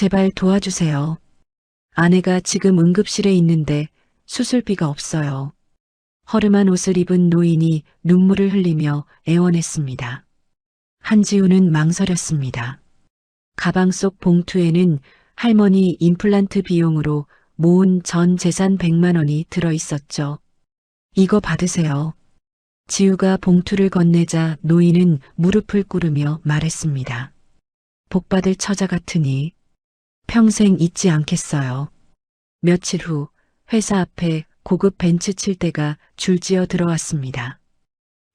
제발 도와주세요. 아내가 지금 응급실에 있는데 수술비가 없어요. 허름한 옷을 입은 노인이 눈물을 흘리며 애원했습니다. 한지우는 망설였습니다. 가방 속 봉투에는 할머니 임플란트 비용으로 모은 전 재산 100만 원이 들어 있었죠. 이거 받으세요. 지우가 봉투를 건네자 노인은 무릎을 꿇으며 말했습니다. 복받을 처자 같으니 평생 잊지 않겠어요. 며칠 후 회사 앞에 고급 벤츠 7대가 줄지어 들어왔습니다.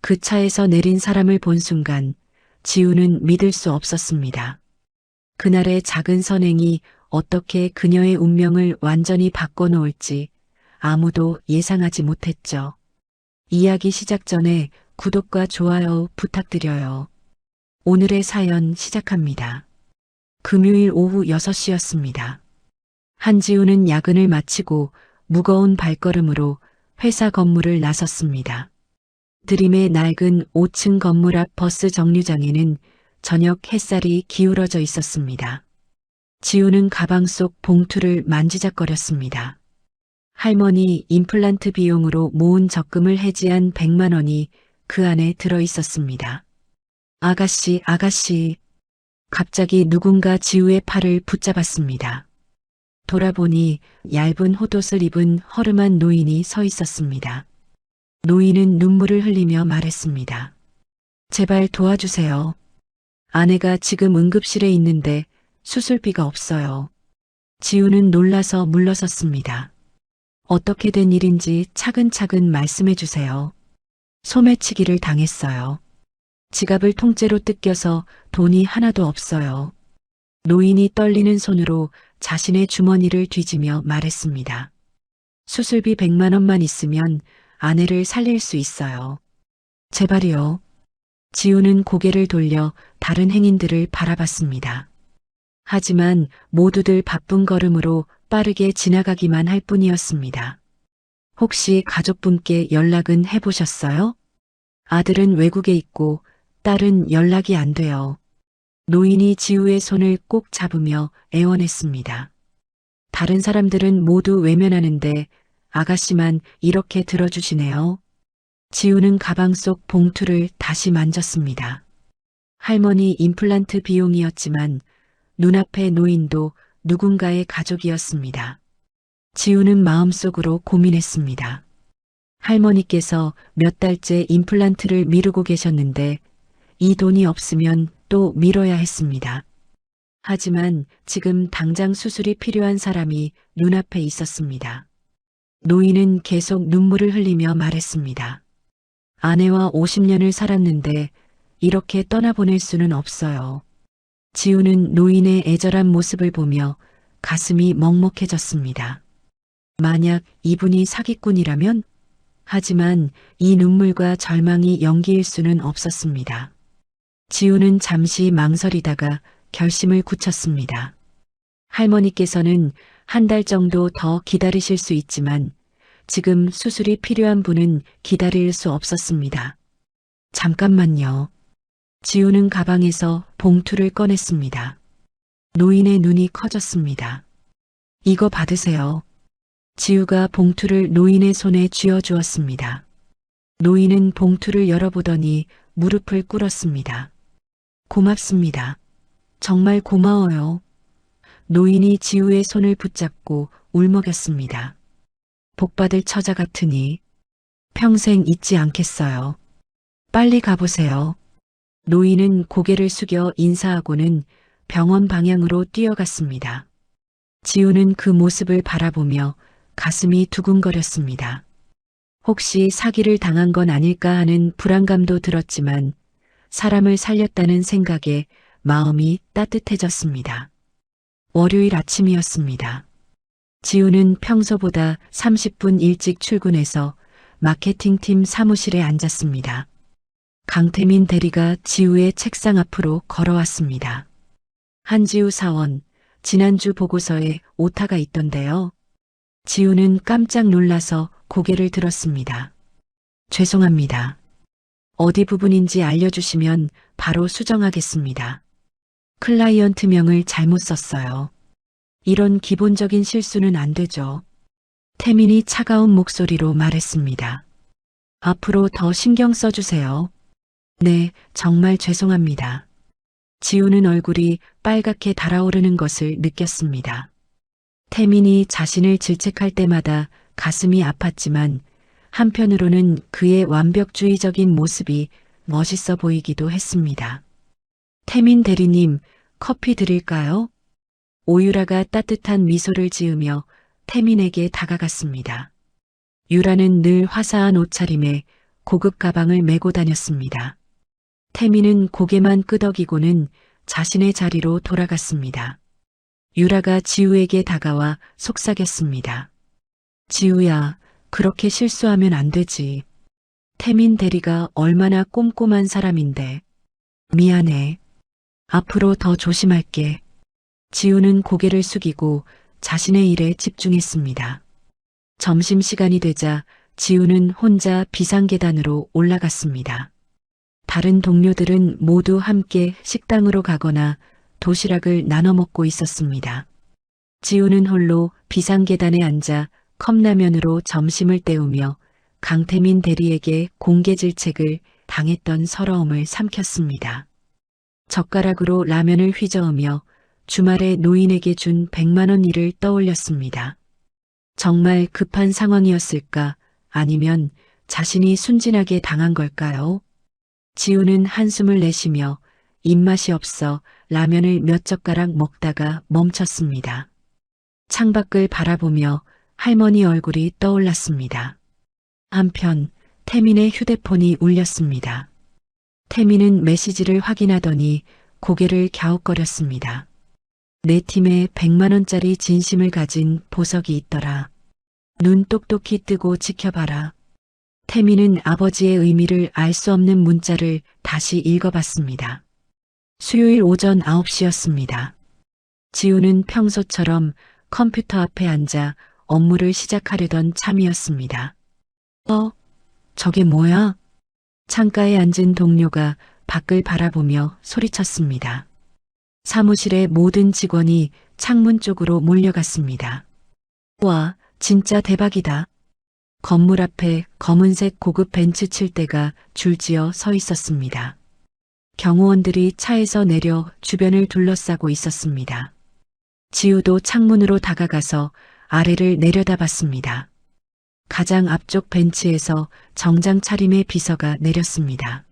그 차에서 내린 사람을 본 순간 지우는 믿을 수 없었습니다. 그날의 작은 선행이 어떻게 그녀의 운명을 완전히 바꿔놓을지 아무도 예상하지 못했죠. 이야기 시작 전에 구독과 좋아요 부탁드려요. 오늘의 사연 시작합니다. 금요일 오후 6시였습니다. 한지우는 야근을 마치고 무거운 발걸음으로 회사 건물을 나섰습니다. 드림의 낡은 5층 건물 앞 버스 정류장에는 저녁 햇살이 기울어져 있었습니다. 지우는 가방 속 봉투를 만지작거렸습니다. 할머니 임플란트 비용으로 모은 적금을 해지한 100만 원이 그 안에 들어 있었습니다. 아가씨, 아가씨. 갑자기 누군가 지우의 팔을 붙잡았습니다. 돌아보니 얇은 홑옷을 입은 허름한 노인이 서 있었습니다. 노인은 눈물을 흘리며 말했습니다. 제발 도와주세요. 아내가 지금 응급실에 있는데 수술비가 없어요. 지우는 놀라서 물러섰습니다. 어떻게 된 일인지 차근차근 말씀해 주세요. 소매치기를 당했어요. 지갑을 통째로 뜯겨서 돈이 하나도 없어요. 노인이 떨리는 손으로 자신의 주머니를 뒤지며 말했습니다. 수술비 100만 원만 있으면 아내를 살릴 수 있어요. 제발이요. 지우는 고개를 돌려 다른 행인들을 바라봤습니다. 하지만 모두들 바쁜 걸음으로 빠르게 지나가기만 할 뿐이었습니다. 혹시 가족분께 연락은 해보셨어요? 아들은 외국에 있고 딸은 연락이 안 돼요. 노인이 지우의 손을 꼭 잡으며 애원했습니다. 다른 사람들은 모두 외면하는데 아가씨만 이렇게 들어주시네요. 지우는 가방 속 봉투를 다시 만졌습니다. 할머니 임플란트 비용이었지만 눈앞의 노인도 누군가의 가족이었습니다. 지우는 마음속으로 고민했습니다. 할머니께서 몇 달째 임플란트를 미루고 계셨는데 이 돈이 없으면 또 미뤄야 했습니다. 하지만 지금 당장 수술이 필요한 사람이 눈앞에 있었습니다. 노인은 계속 눈물을 흘리며 말했습니다. 아내와 50년을 살았는데 이렇게 떠나보낼 수는 없어요. 지우는 노인의 애절한 모습을 보며 가슴이 먹먹해졌습니다. 만약 이분이 사기꾼이라면? 하지만 이 눈물과 절망이 연기일 수는 없었습니다. 지우는 잠시 망설이다가 결심을 굳혔습니다. 할머니께서는 한 달 정도 더 기다리실 수 있지만 지금 수술이 필요한 분은 기다릴 수 없었습니다. 잠깐만요. 지우는 가방에서 봉투를 꺼냈습니다. 노인의 눈이 커졌습니다. 이거 받으세요. 지우가 봉투를 노인의 손에 쥐어주었습니다. 노인은 봉투를 열어보더니 무릎을 꿇었습니다. 고맙습니다. 정말 고마워요. 노인이 지우의 손을 붙잡고 울먹였습니다. 복받을 처자 같으니 평생 잊지 않겠어요. 빨리 가보세요. 노인은 고개를 숙여 인사하고는 병원 방향으로 뛰어갔습니다. 지우는 그 모습을 바라보며 가슴이 두근거렸습니다. 혹시 사기를 당한 건 아닐까 하는 불안감도 들었지만 사람을 살렸다는 생각에 마음이 따뜻해졌습니다. 월요일 아침이었습니다. 지우는 평소보다 30분 일찍 출근해서 마케팅팀 사무실에 앉았습니다. 강태민 대리가 지우의 책상 앞으로 걸어왔습니다. 한지우 사원, 지난주 보고서에 오타가 있던데요. 지우는 깜짝 놀라서 고개를 들었습니다. 죄송합니다. 어디 부분인지 알려주시면 바로 수정하겠습니다. 클라이언트명을 잘못 썼어요. 이런 기본적인 실수는 안 되죠. 태민이 차가운 목소리로 말했습니다. 앞으로 더 신경 써주세요. 네, 정말 죄송합니다. 지우는 얼굴이 빨갛게 달아오르는 것을 느꼈습니다. 태민이 자신을 질책할 때마다 가슴이 아팠지만 한편으로는 그의 완벽주의적인 모습이 멋있어 보이기도 했습니다. 태민 대리님, 커피 드릴까요? 오유라가 따뜻한 미소를 지으며 태민에게 다가갔습니다. 유라는 늘 화사한 옷차림에 고급 가방을 메고 다녔습니다. 태민은 고개만 끄덕이고는 자신의 자리로 돌아갔습니다. 유라가 지우에게 다가와 속삭였습니다. 지우야, 그렇게 실수하면 안 되지. 태민 대리가 얼마나 꼼꼼한 사람인데. 미안해. 앞으로 더 조심할게. 지우는 고개를 숙이고 자신의 일에 집중했습니다. 점심시간이 되자 지우는 혼자 비상계단으로 올라갔습니다. 다른 동료들은 모두 함께 식당으로 가거나 도시락을 나눠 먹고 있었습니다. 지우는 홀로 비상계단에 앉아 컵라면으로 점심을 때우며 강태민 대리에게 공개 질책을 당했던 서러움을 삼켰습니다. 젓가락으로 라면을 휘저으며 주말에 노인에게 준 100만 원 일을 떠올렸습니다. 정말 급한 상황이었을까? 아니면 자신이 순진하게 당한 걸까요? 지우는 한숨을 내쉬며 입맛이 없어 라면을 몇 젓가락 먹다가 멈췄습니다. 창밖을 바라보며 할머니 얼굴이 떠올랐습니다. 한편 태민의 휴대폰이 울렸습니다. 태민은 메시지를 확인하더니 고개를 갸웃거렸습니다. 내 팀에 100만 원짜리 진심을 가진 보석이 있더라. 눈 똑똑히 뜨고 지켜봐라. 태민은 아버지의 의미를 알 수 없는 문자를 다시 읽어봤습니다. 수요일 오전 9시였습니다. 지우는 평소처럼 컴퓨터 앞에 앉아 업무를 시작하려던 참이었습니다. 저게 뭐야? 창가에 앉은 동료가 밖을 바라보며 소리쳤습니다. 사무실의 모든 직원이 창문 쪽으로 몰려갔습니다. 와, 진짜 대박이다. 건물 앞에 검은색 고급 벤츠 7대가 줄지어 서 있었습니다. 경호원들이 차에서 내려 주변을 둘러싸고 있었습니다. 지우도 창문으로 다가가서 아래를 내려다봤습니다. 가장 앞쪽 벤츠에서 정장 차림의 비서가 내렸습니다.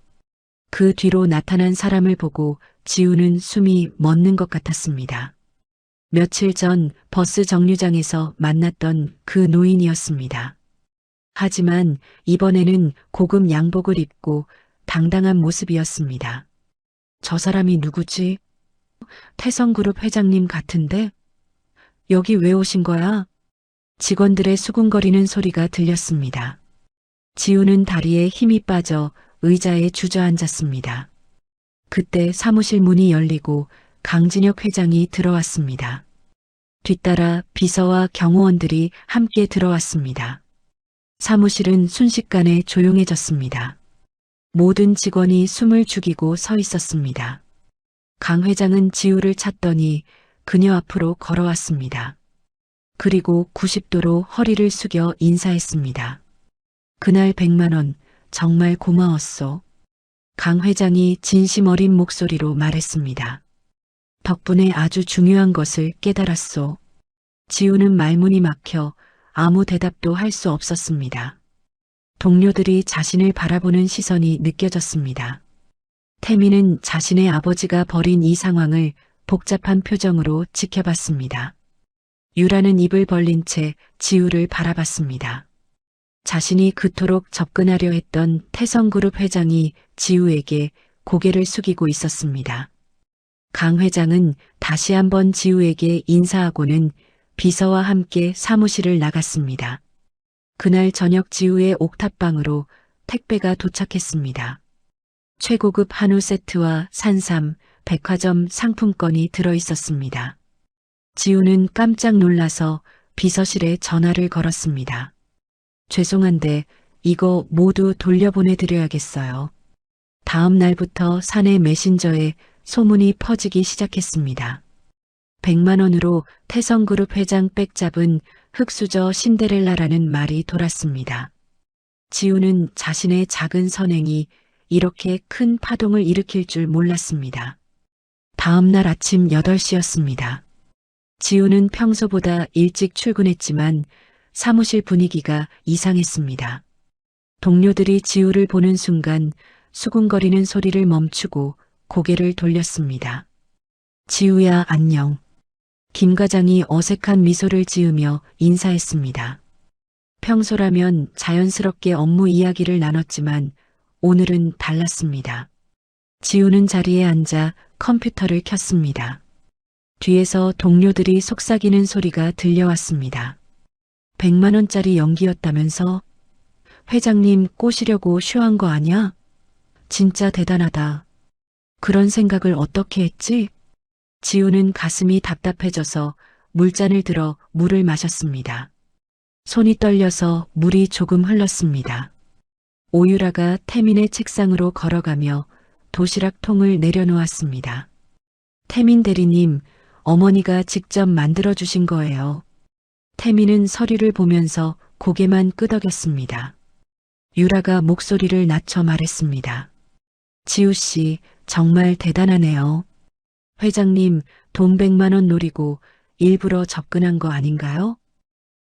그 뒤로 나타난 사람을 보고 지우는 숨이 멎는 것 같았습니다. 며칠 전 버스 정류장에서 만났던 그 노인이었습니다. 하지만 이번에는 고급 양복을 입고 당당한 모습이었습니다. 저 사람이 누구지? 태성그룹 회장님 같은데? 여기 왜 오신 거야? 직원들의 수군거리는 소리가 들렸습니다. 지우는 다리에 힘이 빠져 의자에 주저앉았습니다. 그때 사무실 문이 열리고 강진혁 회장이 들어왔습니다. 뒤따라 비서와 경호원들이 함께 들어왔습니다. 사무실은 순식간에 조용해졌습니다. 모든 직원이 숨을 죽이고 서 있었습니다. 강 회장은 지우를 찾더니 그녀 앞으로 걸어왔습니다. 그리고 90도로 허리를 숙여 인사했습니다. 그날 100만 원 정말 고마웠소. 강 회장이 진심 어린 목소리로 말했습니다. 덕분에 아주 중요한 것을 깨달았소. 지우는 말문이 막혀 아무 대답도 할 수 없었습니다. 동료들이 자신을 바라보는 시선이 느껴졌습니다. 태민은 자신의 아버지가 벌인 이 상황을 복잡한 표정으로 지켜봤습니다. 유라는 입을 벌린 채 지우를 바라봤습니다. 자신이 그토록 접근하려 했던 태성그룹 회장이 지우에게 고개를 숙이고 있었습니다. 강 회장은 다시 한번 지우에게 인사하고는 비서와 함께 사무실을 나갔습니다. 그날 저녁 지우의 옥탑방으로 택배가 도착했습니다. 최고급 한우 세트와 산삼, 백화점 상품권이 들어있었습니다. 지우는 깜짝 놀라서 비서실에 전화를 걸었습니다. 죄송한데 이거 모두 돌려보내드려야겠어요. 다음 날부터 사내 메신저에 소문이 퍼지기 시작했습니다. 100만 원으로 태성그룹 회장 백잡은 흑수저 신데렐라라는 말이 돌았습니다. 지우는 자신의 작은 선행이 이렇게 큰 파동을 일으킬 줄 몰랐습니다. 다음 날 아침 8시였습니다. 지우는 평소보다 일찍 출근했지만 사무실 분위기가 이상했습니다. 동료들이 지우를 보는 순간 수군거리는 소리를 멈추고 고개를 돌렸습니다. 지우야, 안녕. 김 과장이 어색한 미소를 지으며 인사했습니다. 평소라면 자연스럽게 업무 이야기를 나눴지만 오늘은 달랐습니다. 지우는 자리에 앉아 컴퓨터를 켰습니다. 뒤에서 동료들이 속삭이는 소리가 들려왔습니다. 100만 원짜리 연기였다면서? 회장님 꼬시려고 쇼한 거 아냐? 진짜 대단하다. 그런 생각을 어떻게 했지? 지우는 가슴이 답답해져서 물잔을 들어 물을 마셨습니다. 손이 떨려서 물이 조금 흘렀습니다. 오유라가 태민의 책상으로 걸어가며 도시락 통을 내려놓았습니다. 태민 대리님, 어머니가 직접 만들어주신 거예요. 태민은 서류를 보면서 고개만 끄덕였습니다. 유라가 목소리를 낮춰 말했습니다. 지우 씨, 정말 대단하네요. 회장님, 돈 100만 원 노리고 일부러 접근한 거 아닌가요?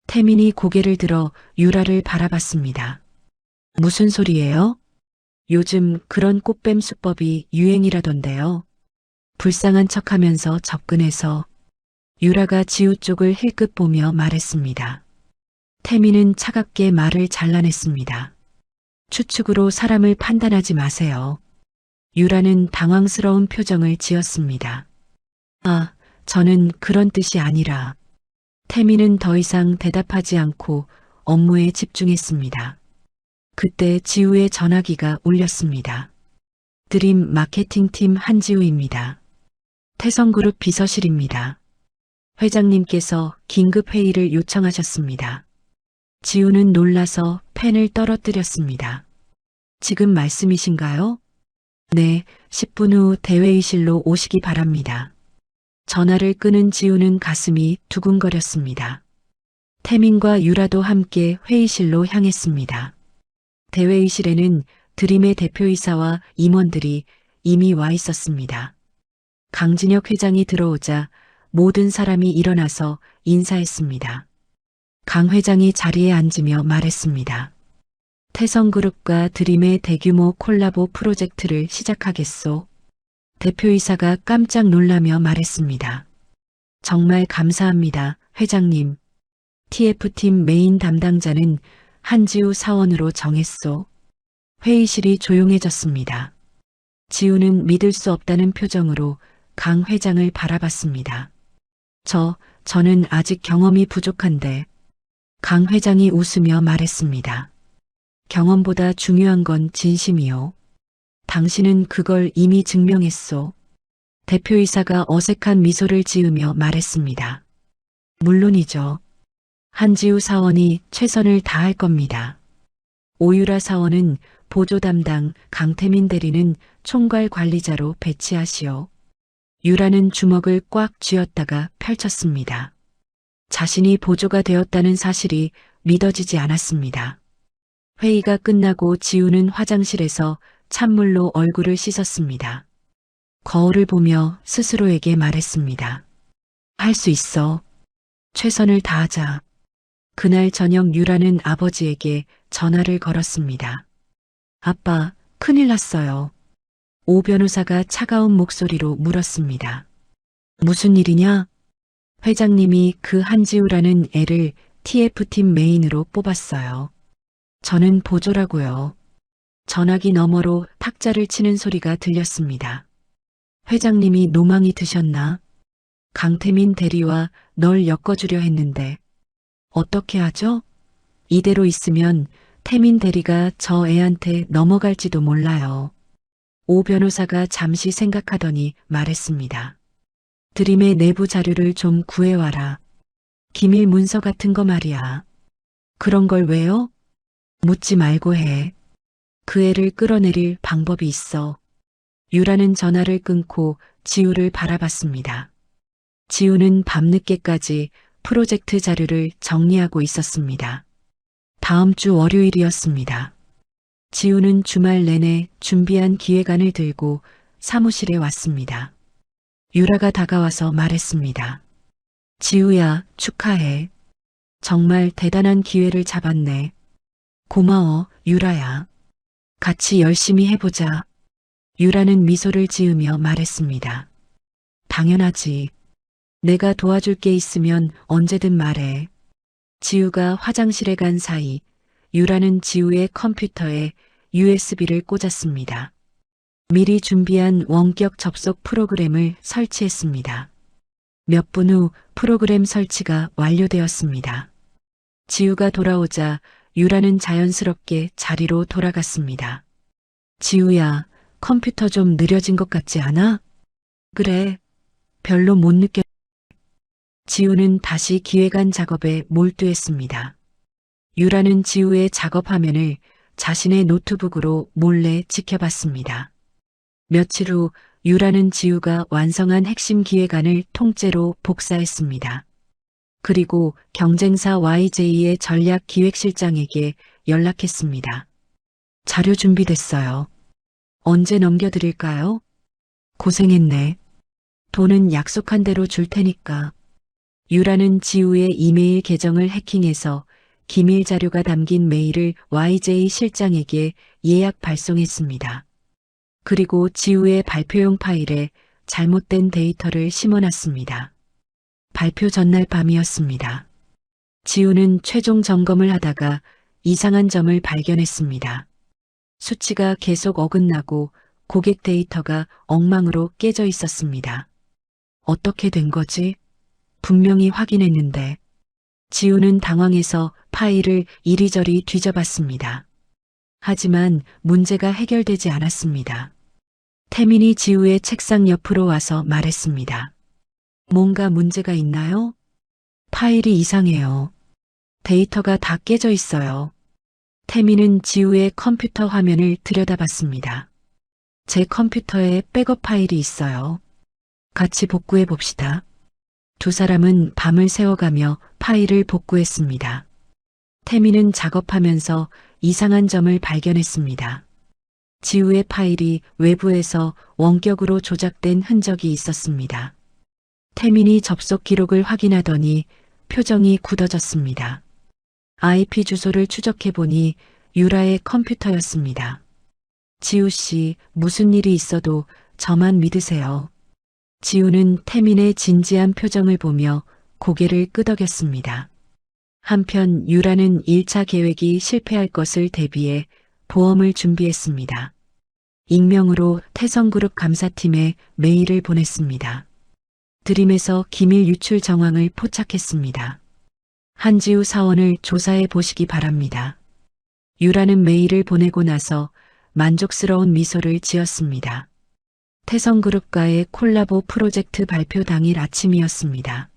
태민이 고개를 들어 유라를 바라봤습니다. 무슨 소리예요? 요즘 그런 꽃뱀 수법이 유행이라던데요. 불쌍한 척하면서 접근해서 유라가 지우 쪽을 힐끗 보며 말했습니다. 태민은 차갑게 말을 잘라냈습니다. 추측으로 사람을 판단하지 마세요. 유라는 당황스러운 표정을 지었습니다. 아, 저는 그런 뜻이 아니라. 태민은 더 이상 대답하지 않고 업무에 집중했습니다. 그때 지우의 전화기가 울렸습니다. 드림 마케팅팀 한지우입니다. 태성그룹 비서실입니다. 회장님께서 긴급 회의를 요청하셨습니다. 지우는 놀라서 펜을 떨어뜨렸습니다. 지금 말씀이신가요? 네, 10분 후 대회의실로 오시기 바랍니다. 전화를 끄는 지우는 가슴이 두근거렸습니다. 태민과 유라도 함께 회의실로 향했습니다. 대회의실에는 드림의 대표이사와 임원들이 이미 와 있었습니다. 강진혁 회장이 들어오자 모든 사람이 일어나서 인사했습니다. 강 회장이 자리에 앉으며 말했습니다. 태성그룹과 드림의 대규모 콜라보 프로젝트를 시작하겠소. 대표이사가 깜짝 놀라며 말했습니다. 정말 감사합니다, 회장님. TF팀 메인 담당자는 한지우 사원으로 정했소. 회의실이 조용해졌습니다. 지우는 믿을 수 없다는 표정으로 강 회장을 바라봤습니다. 저는 아직 경험이 부족한데. 강 회장이 웃으며 말했습니다. 경험보다 중요한 건 진심이요. 당신은 그걸 이미 증명했소. 대표이사가 어색한 미소를 지으며 말했습니다. 물론이죠. 한지우 사원이 최선을 다할 겁니다. 오유라 사원은 보조 담당, 강태민 대리는 총괄 관리자로 배치하시오. 유라는 주먹을 꽉 쥐었다가 펼쳤습니다. 자신이 보조가 되었다는 사실이 믿어지지 않았습니다. 회의가 끝나고 지우는 화장실에서 찬물로 얼굴을 씻었습니다. 거울을 보며 스스로에게 말했습니다. 할 수 있어. 최선을 다하자. 그날 저녁 유라는 아버지에게 전화를 걸었습니다. 아빠, 큰일 났어요. 오 변호사가 차가운 목소리로 물었습니다. 무슨 일이냐? 회장님이 그 한지우라는 애를 TF팀 메인으로 뽑았어요. 저는 보조라고요. 전화기 너머로 탁자를 치는 소리가 들렸습니다. 회장님이 노망이 드셨나? 강태민 대리와 널 엮어주려 했는데 어떻게 하죠? 이대로 있으면 태민 대리가 저 애한테 넘어갈지도 몰라요. 오 변호사가 잠시 생각하더니 말했습니다. 드림의 내부 자료를 좀 구해와라. 기밀 문서 같은 거 말이야. 그런 걸 왜요? 묻지 말고 해. 그 애를 끌어내릴 방법이 있어. 유라는 전화를 끊고 지우를 바라봤습니다. 지우는 밤늦게까지 프로젝트 자료를 정리하고 있었습니다. 다음 주 월요일이었습니다. 지우는 주말 내내 준비한 기획안을 들고 사무실에 왔습니다. 유라가 다가와서 말했습니다. 지우야, 축하해. 정말 대단한 기회를 잡았네. 고마워, 유라야. 같이 열심히 해보자. 유라는 미소를 지으며 말했습니다. 당연하지. 내가 도와줄 게 있으면 언제든 말해. 지우가 화장실에 간 사이 유라는 지우의 컴퓨터에 USB를 꽂았습니다. 미리 준비한 원격 접속 프로그램을 설치했습니다. 몇 분 후 프로그램 설치가 완료되었습니다. 지우가 돌아오자 유라는 자연스럽게 자리로 돌아갔습니다. 지우야, 컴퓨터 좀 느려진 것 같지 않아? 그래, 별로 못 느껴. 지우는 다시 기획안 작업에 몰두했습니다. 유라는 지우의 작업 화면을 자신의 노트북으로 몰래 지켜봤습니다. 며칠 후 유라는 지우가 완성한 핵심 기획안을 통째로 복사했습니다. 그리고 경쟁사 YJ의 전략 기획실장에게 연락했습니다. 자료 준비됐어요. 언제 넘겨드릴까요? 고생했네. 돈은 약속한 대로 줄 테니까. 유라는 지우의 이메일 계정을 해킹해서 기밀 자료가 담긴 메일을 YJ 실장에게 예약 발송했습니다. 그리고 지우의 발표용 파일에 잘못된 데이터를 심어놨습니다. 발표 전날 밤이었습니다. 지우는 최종 점검을 하다가 이상한 점을 발견했습니다. 수치가 계속 어긋나고 고객 데이터가 엉망으로 깨져 있었습니다. 어떻게 된 거지? 분명히 확인했는데. 지우는 당황해서 파일을 이리저리 뒤져봤습니다. 하지만 문제가 해결되지 않았습니다. 태민이 지우의 책상 옆으로 와서 말했습니다. 뭔가 문제가 있나요? 파일이 이상해요. 데이터가 다 깨져 있어요. 태민은 지우의 컴퓨터 화면을 들여다봤습니다. 제 컴퓨터에 백업 파일이 있어요. 같이 복구해 봅시다. 두 사람은 밤을 새워가며 파일을 복구했습니다. 태민은 작업하면서 이상한 점을 발견했습니다. 지우의 파일이 외부에서 원격으로 조작된 흔적이 있었습니다. 태민이 접속 기록을 확인하더니 표정이 굳어졌습니다. IP 주소를 추적해보니 유라의 컴퓨터였습니다. 지우 씨, 무슨 일이 있어도 저만 믿으세요. 지우는 태민의 진지한 표정을 보며 고개를 끄덕였습니다. 한편 유라는 1차 계획이 실패할 것을 대비해 보험을 준비했습니다. 익명으로 태성그룹 감사팀에 메일을 보냈습니다. 드림에서 기밀 유출 정황을 포착했습니다. 한지우 사원을 조사해 보시기 바랍니다. 유라는 메일을 보내고 나서 만족스러운 미소를 지었습니다. 태성그룹과의 콜라보 프로젝트 발표 당일 아침이었습니다.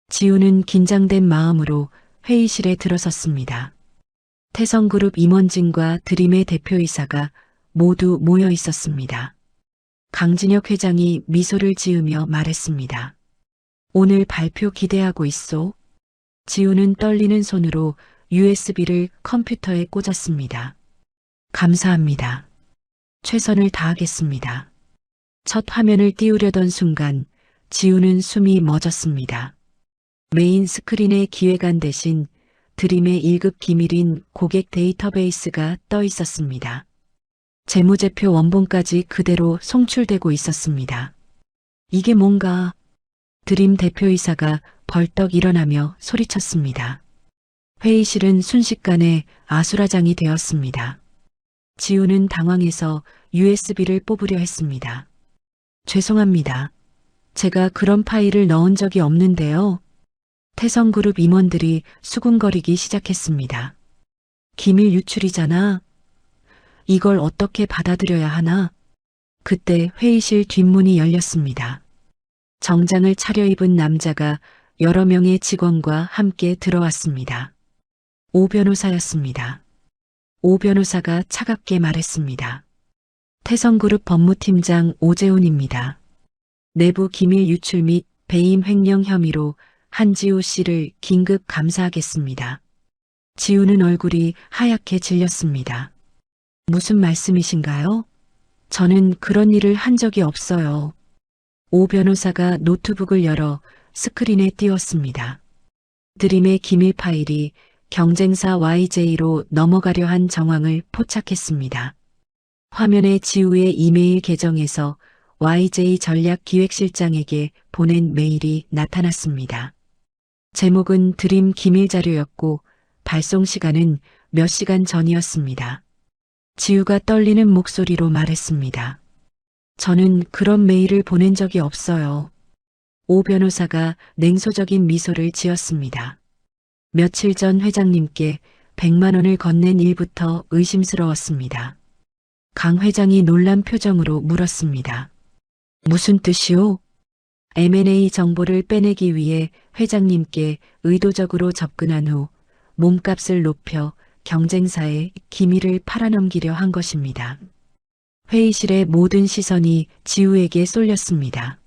지우는 긴장된 마음으로 회의실에 들어섰습니다. 태성그룹 임원진과 드림의 대표이사가 모두 모여 있었습니다. 강진혁 회장이 미소를 지으며 말했습니다. 오늘 발표 기대하고 있소. 지우는 떨리는 손으로 USB를 컴퓨터에 꽂았습니다. 감사합니다. 최선을 다하겠습니다. 첫 화면을 띄우려던 순간 지우는 숨이 멎었습니다. 메인 스크린의 기획안 대신 드림의 1급 기밀인 고객 데이터베이스가 떠 있었습니다. 재무제표 원본까지 그대로 송출되고 있었습니다. 이게 뭔가? 드림 대표이사가 벌떡 일어나며 소리쳤습니다. 회의실은 순식간에 아수라장이 되었습니다. 지우는 당황해서 USB를 뽑으려 했습니다. 죄송합니다. 제가 그런 파일을 넣은 적이 없는데요. 태성그룹 임원들이 수군거리기 시작했습니다. 기밀 유출이잖아. 이걸 어떻게 받아들여야 하나? 그때 회의실 뒷문이 열렸습니다. 정장을 차려입은 남자가 여러 명의 직원과 함께 들어왔습니다. 오 변호사였습니다. 오 변호사가 차갑게 말했습니다. 태성그룹 법무팀장 오재훈입니다. 내부 기밀 유출 및 배임 횡령 혐의로 한지우 씨를 긴급 감사하겠습니다. 지우는 얼굴이 하얗게 질렸습니다. 무슨 말씀이신가요? 저는 그런 일을 한 적이 없어요. 오 변호사가 노트북을 열어 스크린에 띄웠습니다. 드림의 기밀 파일이 경쟁사 YJ로 넘어가려 한 정황을 포착했습니다. 화면에 지우의 이메일 계정에서 YJ 전략기획실장에게 보낸 메일이 나타났습니다. 제목은 드림 기밀 자료였고 발송 시간은 몇 시간 전이었습니다. 지우가 떨리는 목소리로 말했습니다. 저는 그런 메일을 보낸 적이 없어요. 오 변호사가 냉소적인 미소를 지었습니다. 며칠 전 회장님께 100만 원을 건넨 일부터 의심스러웠습니다. 강 회장이 놀란 표정으로 물었습니다. 무슨 뜻이오? M&A 정보를 빼내기 위해 회장님께 의도적으로 접근한 후 몸값을 높여 경쟁사에 기밀을 팔아넘기려 한 것입니다. 회의실의 모든 시선이 지우에게 쏠렸습니다.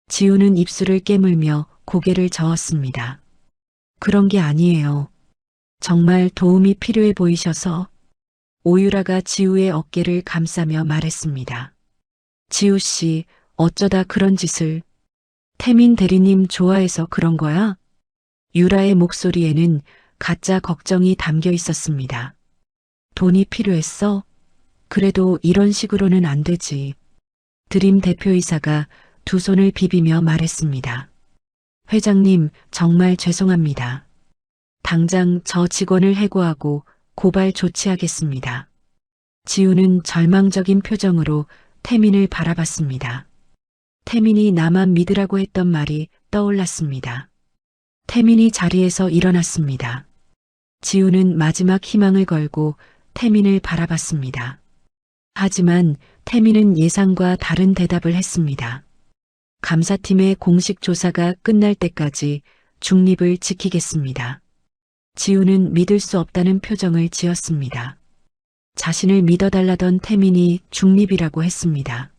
지우는 입술을 깨물며 고개를 저었습니다. 그런 게 아니에요. 정말 도움이 필요해 보이셔서. 오유라가 지우의 어깨를 감싸며 말했습니다. 지우 씨, 어쩌다 그런 짓을. 태민 대리님 좋아해서 그런 거야? 유라의 목소리에는 가짜 걱정이 담겨 있었습니다. 돈이 필요했어? 그래도 이런 식으로는 안 되지. 드림 대표이사가 두 손을 비비며 말했습니다. 회장님, 정말 죄송합니다. 당장 저 직원을 해고하고 고발 조치하겠습니다. 지우는 절망적인 표정으로 태민을 바라봤습니다. 태민이 나만 믿으라고 했던 말이 떠올랐습니다. 태민이 자리에서 일어났습니다. 지우는 마지막 희망을 걸고 태민을 바라봤습니다. 하지만 태민은 예상과 다른 대답을 했습니다. 감사팀의 공식 조사가 끝날 때까지 중립을 지키겠습니다. 지우는 믿을 수 없다는 표정을 지었습니다. 자신을 믿어달라던 태민이 중립이라고 했습니다.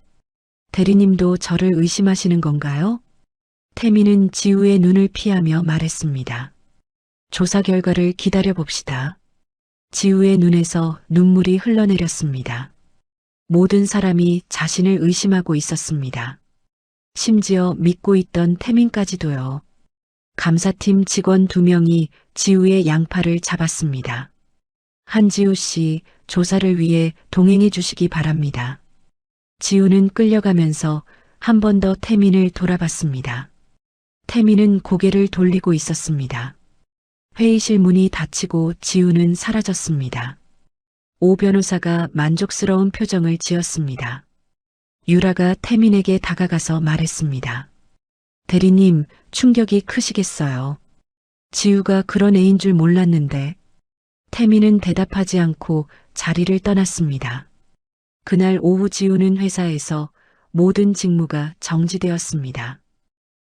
대리님도 저를 의심하시는 건가요? 태민은 지우의 눈을 피하며 말했습니다. 조사 결과를 기다려봅시다. 지우의 눈에서 눈물이 흘러내렸습니다. 모든 사람이 자신을 의심하고 있었습니다. 심지어 믿고 있던 태민까지도요. 감사팀 직원 2명이 지우의 양팔을 잡았습니다. 한지우 씨, 조사를 위해 동행해 주시기 바랍니다. 지우는 끌려가면서 한 번 더 태민을 돌아봤습니다. 태민은 고개를 돌리고 있었습니다. 회의실 문이 닫히고 지우는 사라졌습니다. 오 변호사가 만족스러운 표정을 지었습니다. 유라가 태민에게 다가가서 말했습니다. 대리님, 충격이 크시겠어요. 지우가 그런 애인 줄 몰랐는데. 태민은 대답하지 않고 자리를 떠났습니다. 그날 오후 지우는 회사에서 모든 직무가 정지되었습니다.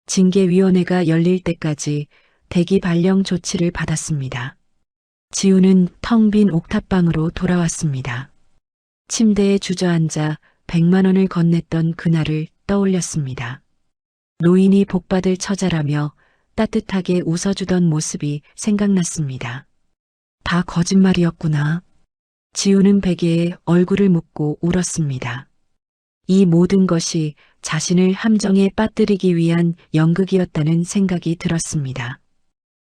징계위원회가 열릴 때까지 대기 발령 조치를 받았습니다. 지우는 텅 빈 옥탑방으로 돌아왔습니다. 침대에 주저앉아 100만 원을 건넸던 그날을 떠올렸습니다. 노인이 복받을 처자라며 따뜻하게 웃어주던 모습이 생각났습니다. 다 거짓말이었구나. 지우는 베개에 얼굴을 묻고 울었습니다. 이 모든 것이 자신을 함정에 빠뜨리기 위한 연극이었다는 생각이 들었습니다.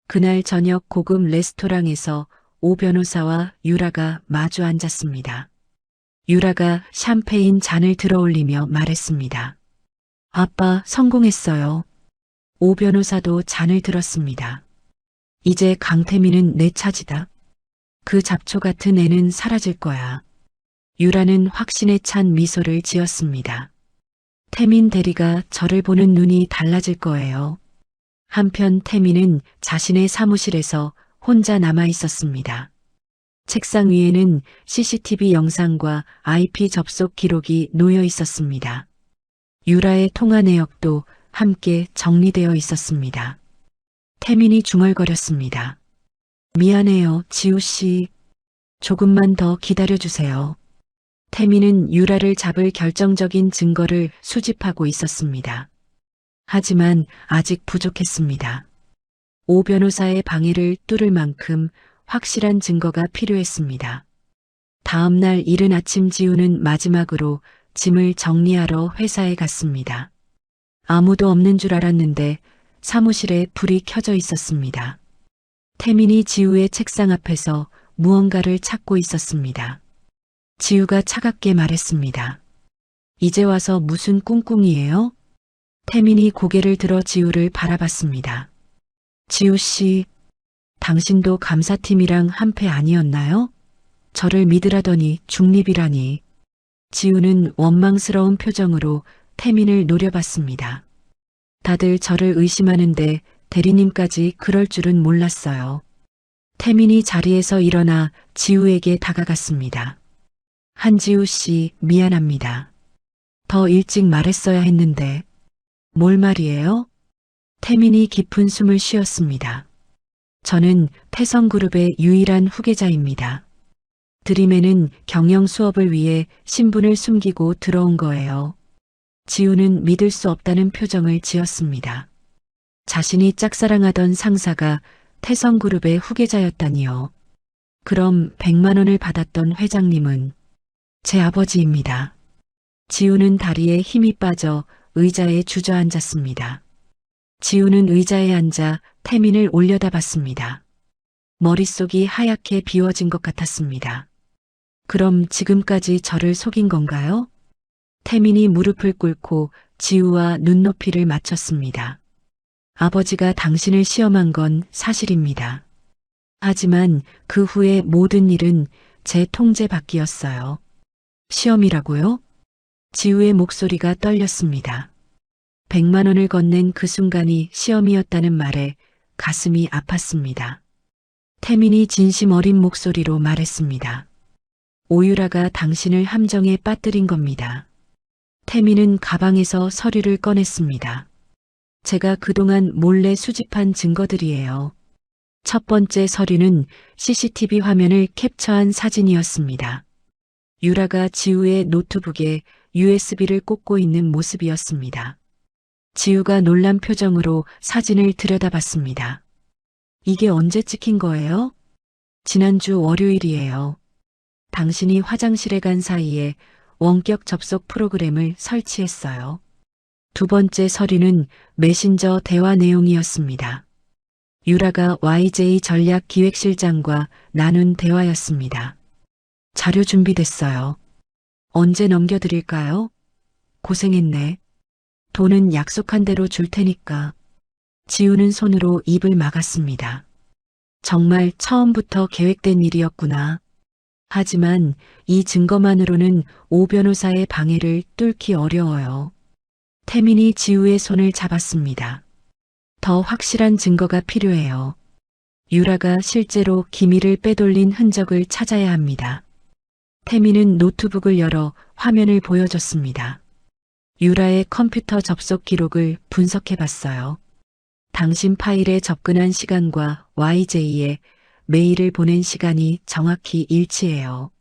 그날 저녁 고급 레스토랑에서 오 변호사와 유라가 마주 앉았습니다. 유라가 샴페인 잔을 들어올리며 말했습니다. 아빠, 성공했어요. 오 변호사도 잔을 들었습니다. 이제 강태민은 내 차지다. 그 잡초 같은 애는 사라질 거야. 유라는 확신에 찬 미소를 지었습니다. 태민 대리가 저를 보는 눈이 달라질 거예요. 한편 태민은 자신의 사무실에서 혼자 남아 있었습니다. 책상 위에는 CCTV 영상과 IP 접속 기록이 놓여 있었습니다. 유라의 통화 내역도 함께 정리되어 있었습니다. 태민이 중얼거렸습니다. 미안해요, 지우 씨. 조금만 더 기다려주세요. 태민은 유라를 잡을 결정적인 증거를 수집하고 있었습니다. 하지만 아직 부족했습니다. 오 변호사의 방해를 뚫을 만큼 확실한 증거가 필요했습니다. 다음 날 이른 아침 지우는 마지막으로 짐을 정리하러 회사에 갔습니다. 아무도 없는 줄 알았는데 사무실에 불이 켜져 있었습니다. 태민이 지우의 책상 앞에서 무언가를 찾고 있었습니다. 지우가 차갑게 말했습니다. 이제 와서 무슨 꿍꿍이에요? 태민이 고개를 들어 지우를 바라봤습니다. 지우 씨, 당신도 감사팀이랑 한패 아니었나요? 저를 믿으라더니 중립이라니. 지우는 원망스러운 표정으로 태민을 노려봤습니다. 다들 저를 의심하는데 대리님까지 그럴 줄은 몰랐어요. 태민이 자리에서 일어나 지우에게 다가갔습니다. 한지우 씨, 미안합니다. 더 일찍 말했어야 했는데. 뭘 말이에요? 태민이 깊은 숨을 쉬었습니다. 저는 태성그룹의 유일한 후계자입니다. 드림에는 경영 수업을 위해 신분을 숨기고 들어온 거예요. 지우는 믿을 수 없다는 표정을 지었습니다. 자신이 짝사랑하던 상사가 태성그룹의 후계자였다니요. 그럼 100만 원을 받았던 회장님은 제 아버지입니다. 지우는 다리에 힘이 빠져 의자에 주저앉았습니다. 지우는 의자에 앉아 태민을 올려다봤습니다. 머릿속이 하얗게 비워진 것 같았습니다. 그럼 지금까지 저를 속인 건가요? 태민이 무릎을 꿇고 지우와 눈높이를 맞췄습니다. 아버지가 당신을 시험한 건 사실입니다. 하지만 그 후의 모든 일은 제 통제 밖이었어요. 시험이라고요? 지우의 목소리가 떨렸습니다. 100만 원을 건넨 그 순간이 시험이었다는 말에 가슴이 아팠습니다. 태민이 진심 어린 목소리로 말했습니다. 오유라가 당신을 함정에 빠뜨린 겁니다. 태민은 가방에서 서류를 꺼냈습니다. 제가 그동안 몰래 수집한 증거들이에요. 첫 번째 서류는 CCTV 화면을 캡처한 사진이었습니다. 유라가 지우의 노트북에 USB를 꽂고 있는 모습이었습니다. 지우가 놀란 표정으로 사진을 들여다봤습니다. 이게 언제 찍힌 거예요? 지난주 월요일이에요. 당신이 화장실에 간 사이에 원격 접속 프로그램을 설치했어요. 두 번째 서류는 메신저 대화 내용이었습니다. 유라가 YJ 전략기획실장과 나눈 대화였습니다. 자료 준비됐어요. 언제 넘겨드릴까요? 고생했네. 돈은 약속한 대로 줄 테니까. 지우는 손으로 입을 막았습니다. 정말 처음부터 계획된 일이었구나. 하지만 이 증거만으로는 오 변호사의 방해를 뚫기 어려워요. 태민이 지우의 손을 잡았습니다. 더 확실한 증거가 필요해요. 유라가 실제로 기밀을 빼돌린 흔적을 찾아야 합니다. 태민은 노트북을 열어 화면을 보여줬습니다. 유라의 컴퓨터 접속 기록을 분석해봤어요. 당신 파일에 접근한 시간과 YJ에 메일을 보낸 시간이 정확히 일치해요.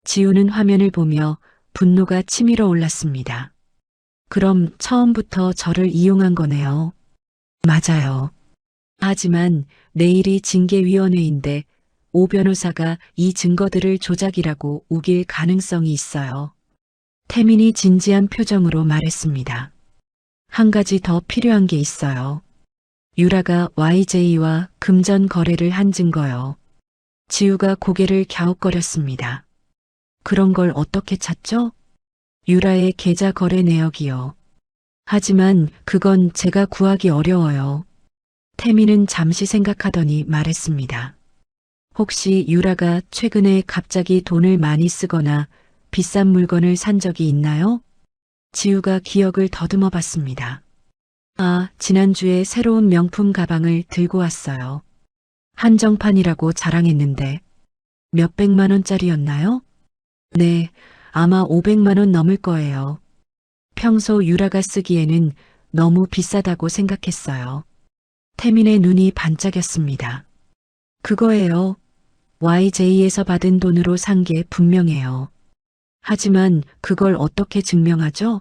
지우는 화면을 보며 분노가 치밀어 올랐습니다. 그럼 처음부터 저를 이용한 거네요. 맞아요. 하지만 내일이 징계위원회인데 오 변호사가 이 증거들을 조작이라고 우길 가능성이 있어요. 태민이 진지한 표정으로 말했습니다. 한 가지 더 필요한 게 있어요. 유라가 YJ와 금전 거래를 한 증거요. 지우가 고개를 갸웃거렸습니다. 그런 걸 어떻게 찾죠? 유라의 계좌 거래 내역이요. 하지만 그건 제가 구하기 어려워요. 태민은 잠시 생각하더니 말했습니다. 혹시 유라가 최근에 갑자기 돈을 많이 쓰거나 비싼 물건을 산 적이 있나요? 지우가 기억을 더듬어 봤습니다. 아, 지난주에 새로운 명품 가방을 들고 왔어요. 한정판이라고 자랑했는데 몇백만 원짜리였나요? 네, 아마 500만 원 넘을 거예요. 평소 유라가 쓰기에는 너무 비싸다고 생각했어요. 태민의 눈이 반짝였습니다. 그거예요. YJ에서 받은 돈으로 산 게 분명해요. 하지만 그걸 어떻게 증명하죠?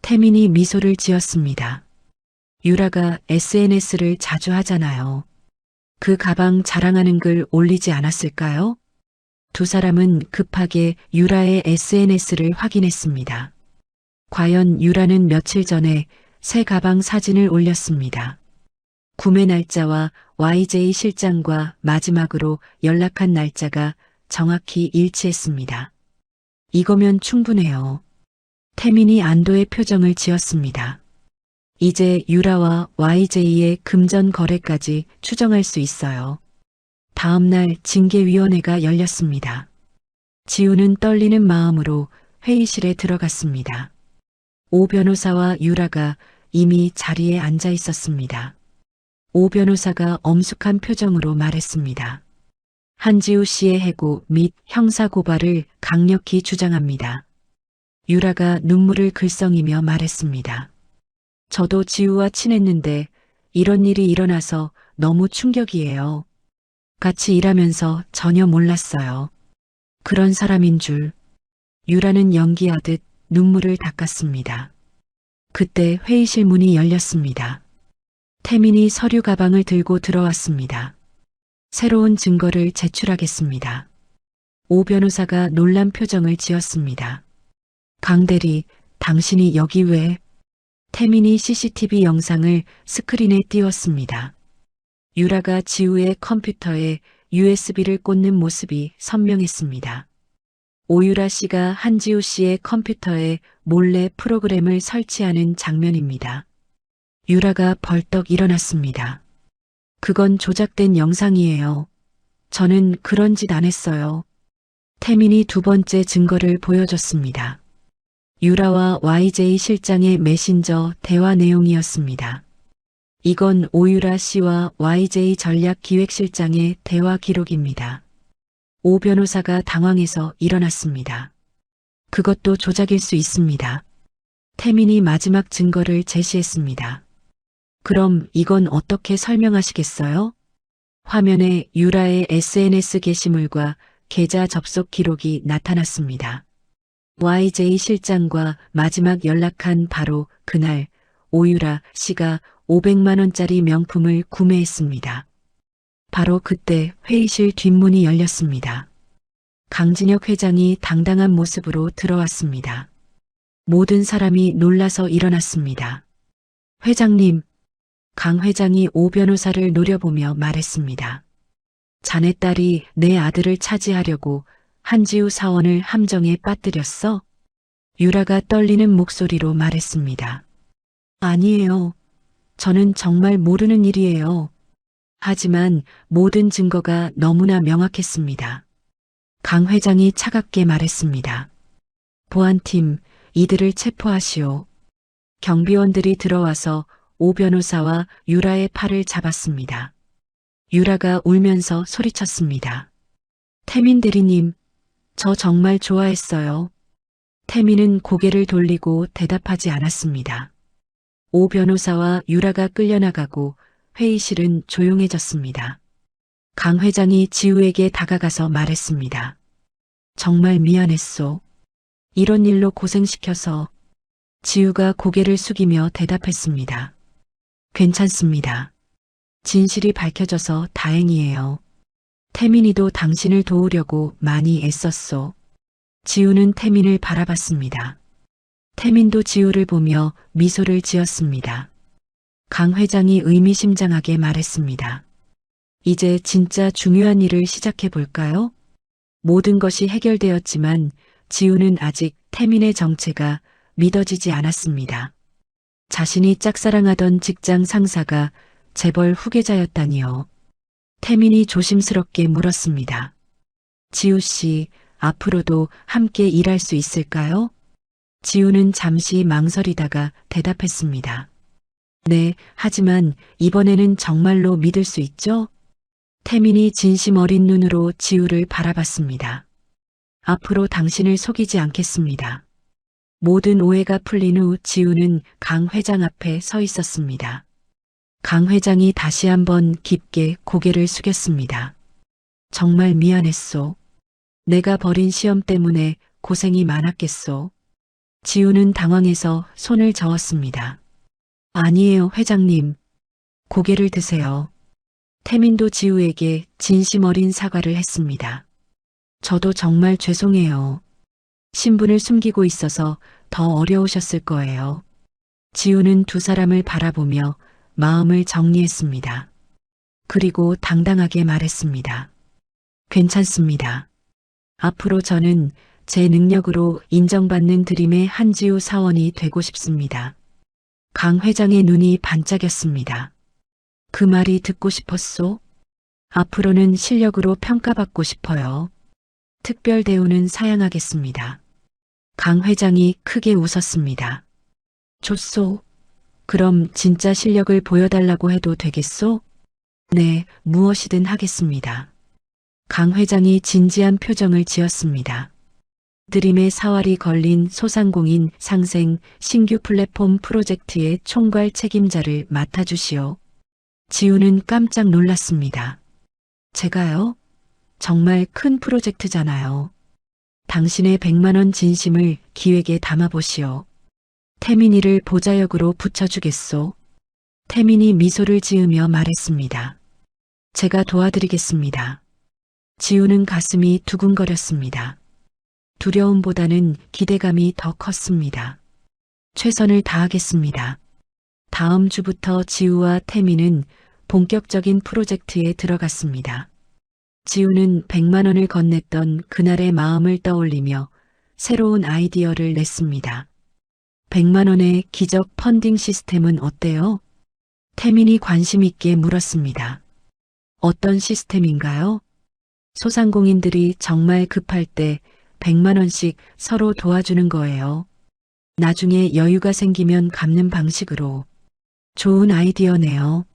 태민이 미소를 지었습니다. 유라가 SNS를 자주 하잖아요. 그 가방 자랑하는 글 올리지 않았을까요? 두 사람은 급하게 유라의 SNS를 확인했습니다. 과연 유라는 며칠 전에 새 가방 사진을 올렸습니다. 구매 날짜와 YJ 실장과 마지막으로 연락한 날짜가 정확히 일치했습니다. 이거면 충분해요. 태민이 안도의 표정을 지었습니다. 이제 유라와 YJ의 금전 거래까지 추정할 수 있어요. 다음 날 징계위원회가 열렸습니다. 지우는 떨리는 마음으로 회의실에 들어갔습니다. 오 변호사와 유라가 이미 자리에 앉아 있었습니다. 오 변호사가 엄숙한 표정으로 말했습니다. 한지우 씨의 해고 및 형사고발을 강력히 주장합니다. 유라가 눈물을 글썽이며 말했습니다. 저도 지우와 친했는데 이런 일이 일어나서 너무 충격이에요. 같이 일하면서 전혀 몰랐어요. 그런 사람인 줄. 유라는 연기하듯 눈물을 닦았습니다. 그때 회의실 문이 열렸습니다. 태민이 서류 가방을 들고 들어왔습니다. 새로운 증거를 제출하겠습니다. 오 변호사가 놀란 표정을 지었습니다. 강 대리, 당신이 여기 왜? 태민이 CCTV 영상을 스크린에 띄웠습니다. 유라가 지우의 컴퓨터에 USB를 꽂는 모습이 선명했습니다. 오유라 씨가 한지우 씨의 컴퓨터에 몰래 프로그램을 설치하는 장면입니다. 유라가 벌떡 일어났습니다. 그건 조작된 영상이에요. 저는 그런 짓 안 했어요. 태민이 두 번째 증거를 보여줬습니다. 유라와 YJ 실장의 메신저 대화 내용이었습니다. 이건 오유라 씨와 YJ 전략기획실장의 대화 기록입니다. 오 변호사가 당황해서 일어났습니다. 그것도 조작일 수 있습니다. 태민이 마지막 증거를 제시했습니다. 그럼 이건 어떻게 설명하시겠어요? 화면에 유라의 SNS 게시물과 계좌 접속 기록이 나타났습니다. YJ 실장과 마지막 연락한 바로 그날 오유라 씨가 500만 원짜리 명품을 구매했습니다. 바로 그때 회의실 뒷문이 열렸습니다. 강진혁 회장이 당당한 모습으로 들어왔습니다. 모든 사람이 놀라서 일어났습니다. 회장님, 강 회장이 오 변호사를 노려보며 말했습니다. 자네 딸이 내 아들을 차지하려고 한지우 사원을 함정에 빠뜨렸어? 유라가 떨리는 목소리로 말했습니다. 아니에요. 저는 정말 모르는 일이에요. 하지만 모든 증거가 너무나 명확했습니다. 강 회장이 차갑게 말했습니다. 보안팀, 이들을 체포하시오. 경비원들이 들어와서 오 변호사와 유라의 팔을 잡았습니다. 유라가 울면서 소리쳤습니다. 태민 대리님, 저 정말 좋아했어요. 태민은 고개를 돌리고 대답하지 않았습니다. 오 변호사와 유라가 끌려나가고 회의실은 조용해졌습니다. 강 회장이 지우에게 다가가서 말했습니다. 정말 미안했소. 이런 일로 고생시켜서. 지우가 고개를 숙이며 대답했습니다. 괜찮습니다. 진실이 밝혀져서 다행이에요. 태민이도 당신을 도우려고 많이 애썼소. 지우는 태민을 바라봤습니다. 태민도 지우를 보며 미소를 지었습니다. 강 회장이 의미심장하게 말했습니다. 이제 진짜 중요한 일을 시작해 볼까요? 모든 것이 해결되었지만 지우는 아직 태민의 정체가 믿어지지 않았습니다. 자신이 짝사랑하던 직장 상사가 재벌 후계자였다니요. 태민이 조심스럽게 물었습니다. 지우 씨, 앞으로도 함께 일할 수 있을까요? 지우는 잠시 망설이다가 대답했습니다. 네, 하지만 이번에는 정말로 믿을 수 있죠? 태민이 진심 어린 눈으로 지우를 바라봤습니다. 앞으로 당신을 속이지 않겠습니다. 모든 오해가 풀린 후 지우는 강 회장 앞에 서 있었습니다. 강 회장이 다시 한번 깊게 고개를 숙였습니다. 정말 미안했소. 내가 벌인 시험 때문에 고생이 많았겠소. 지우는 당황해서 손을 저었습니다. 아니에요, 회장님. 고개를 드세요. 태민도 지우에게 진심 어린 사과를 했습니다. 저도 정말 죄송해요. 신분을 숨기고 있어서 더 어려우셨을 거예요. 지우는 두 사람을 바라보며 마음을 정리했습니다. 그리고 당당하게 말했습니다. 괜찮습니다. 앞으로 저는 제 능력으로 인정받는 드림의 한지우 사원이 되고 싶습니다. 강 회장의 눈이 반짝였습니다. 그 말이 듣고 싶었소? 앞으로는 실력으로 평가받고 싶어요. 특별 대우는 사양하겠습니다. 강 회장이 크게 웃었습니다. 좋소. 그럼 진짜 실력을 보여달라고 해도 되겠소? 네, 무엇이든 하겠습니다. 강 회장이 진지한 표정을 지었습니다. 드림의 사활이 걸린 소상공인 상생 신규 플랫폼 프로젝트의 총괄 책임자를 맡아주시오. 지우는 깜짝 놀랐습니다. 제가요? 정말 큰 프로젝트잖아요. 당신의 100만 원 진심을 기획에 담아보시오. 태민이를 보좌역으로 붙여주겠소. 태민이 미소를 지으며 말했습니다. 제가 도와드리겠습니다. 지우는 가슴이 두근거렸습니다. 두려움보다는 기대감이 더 컸습니다. 최선을 다하겠습니다. 다음 주부터 지우와 태민은 본격적인 프로젝트에 들어갔습니다. 지우는 100만 원을 건넸던 그날의 마음을 떠올리며 새로운 아이디어를 냈습니다. 100만 원의 기적 펀딩 시스템은 어때요? 태민이 관심 있게 물었습니다. 어떤 시스템인가요? 소상공인들이 정말 급할 때 100만 원씩 서로 도와주는 거예요. 나중에 여유가 생기면 갚는 방식으로. 좋은 아이디어네요.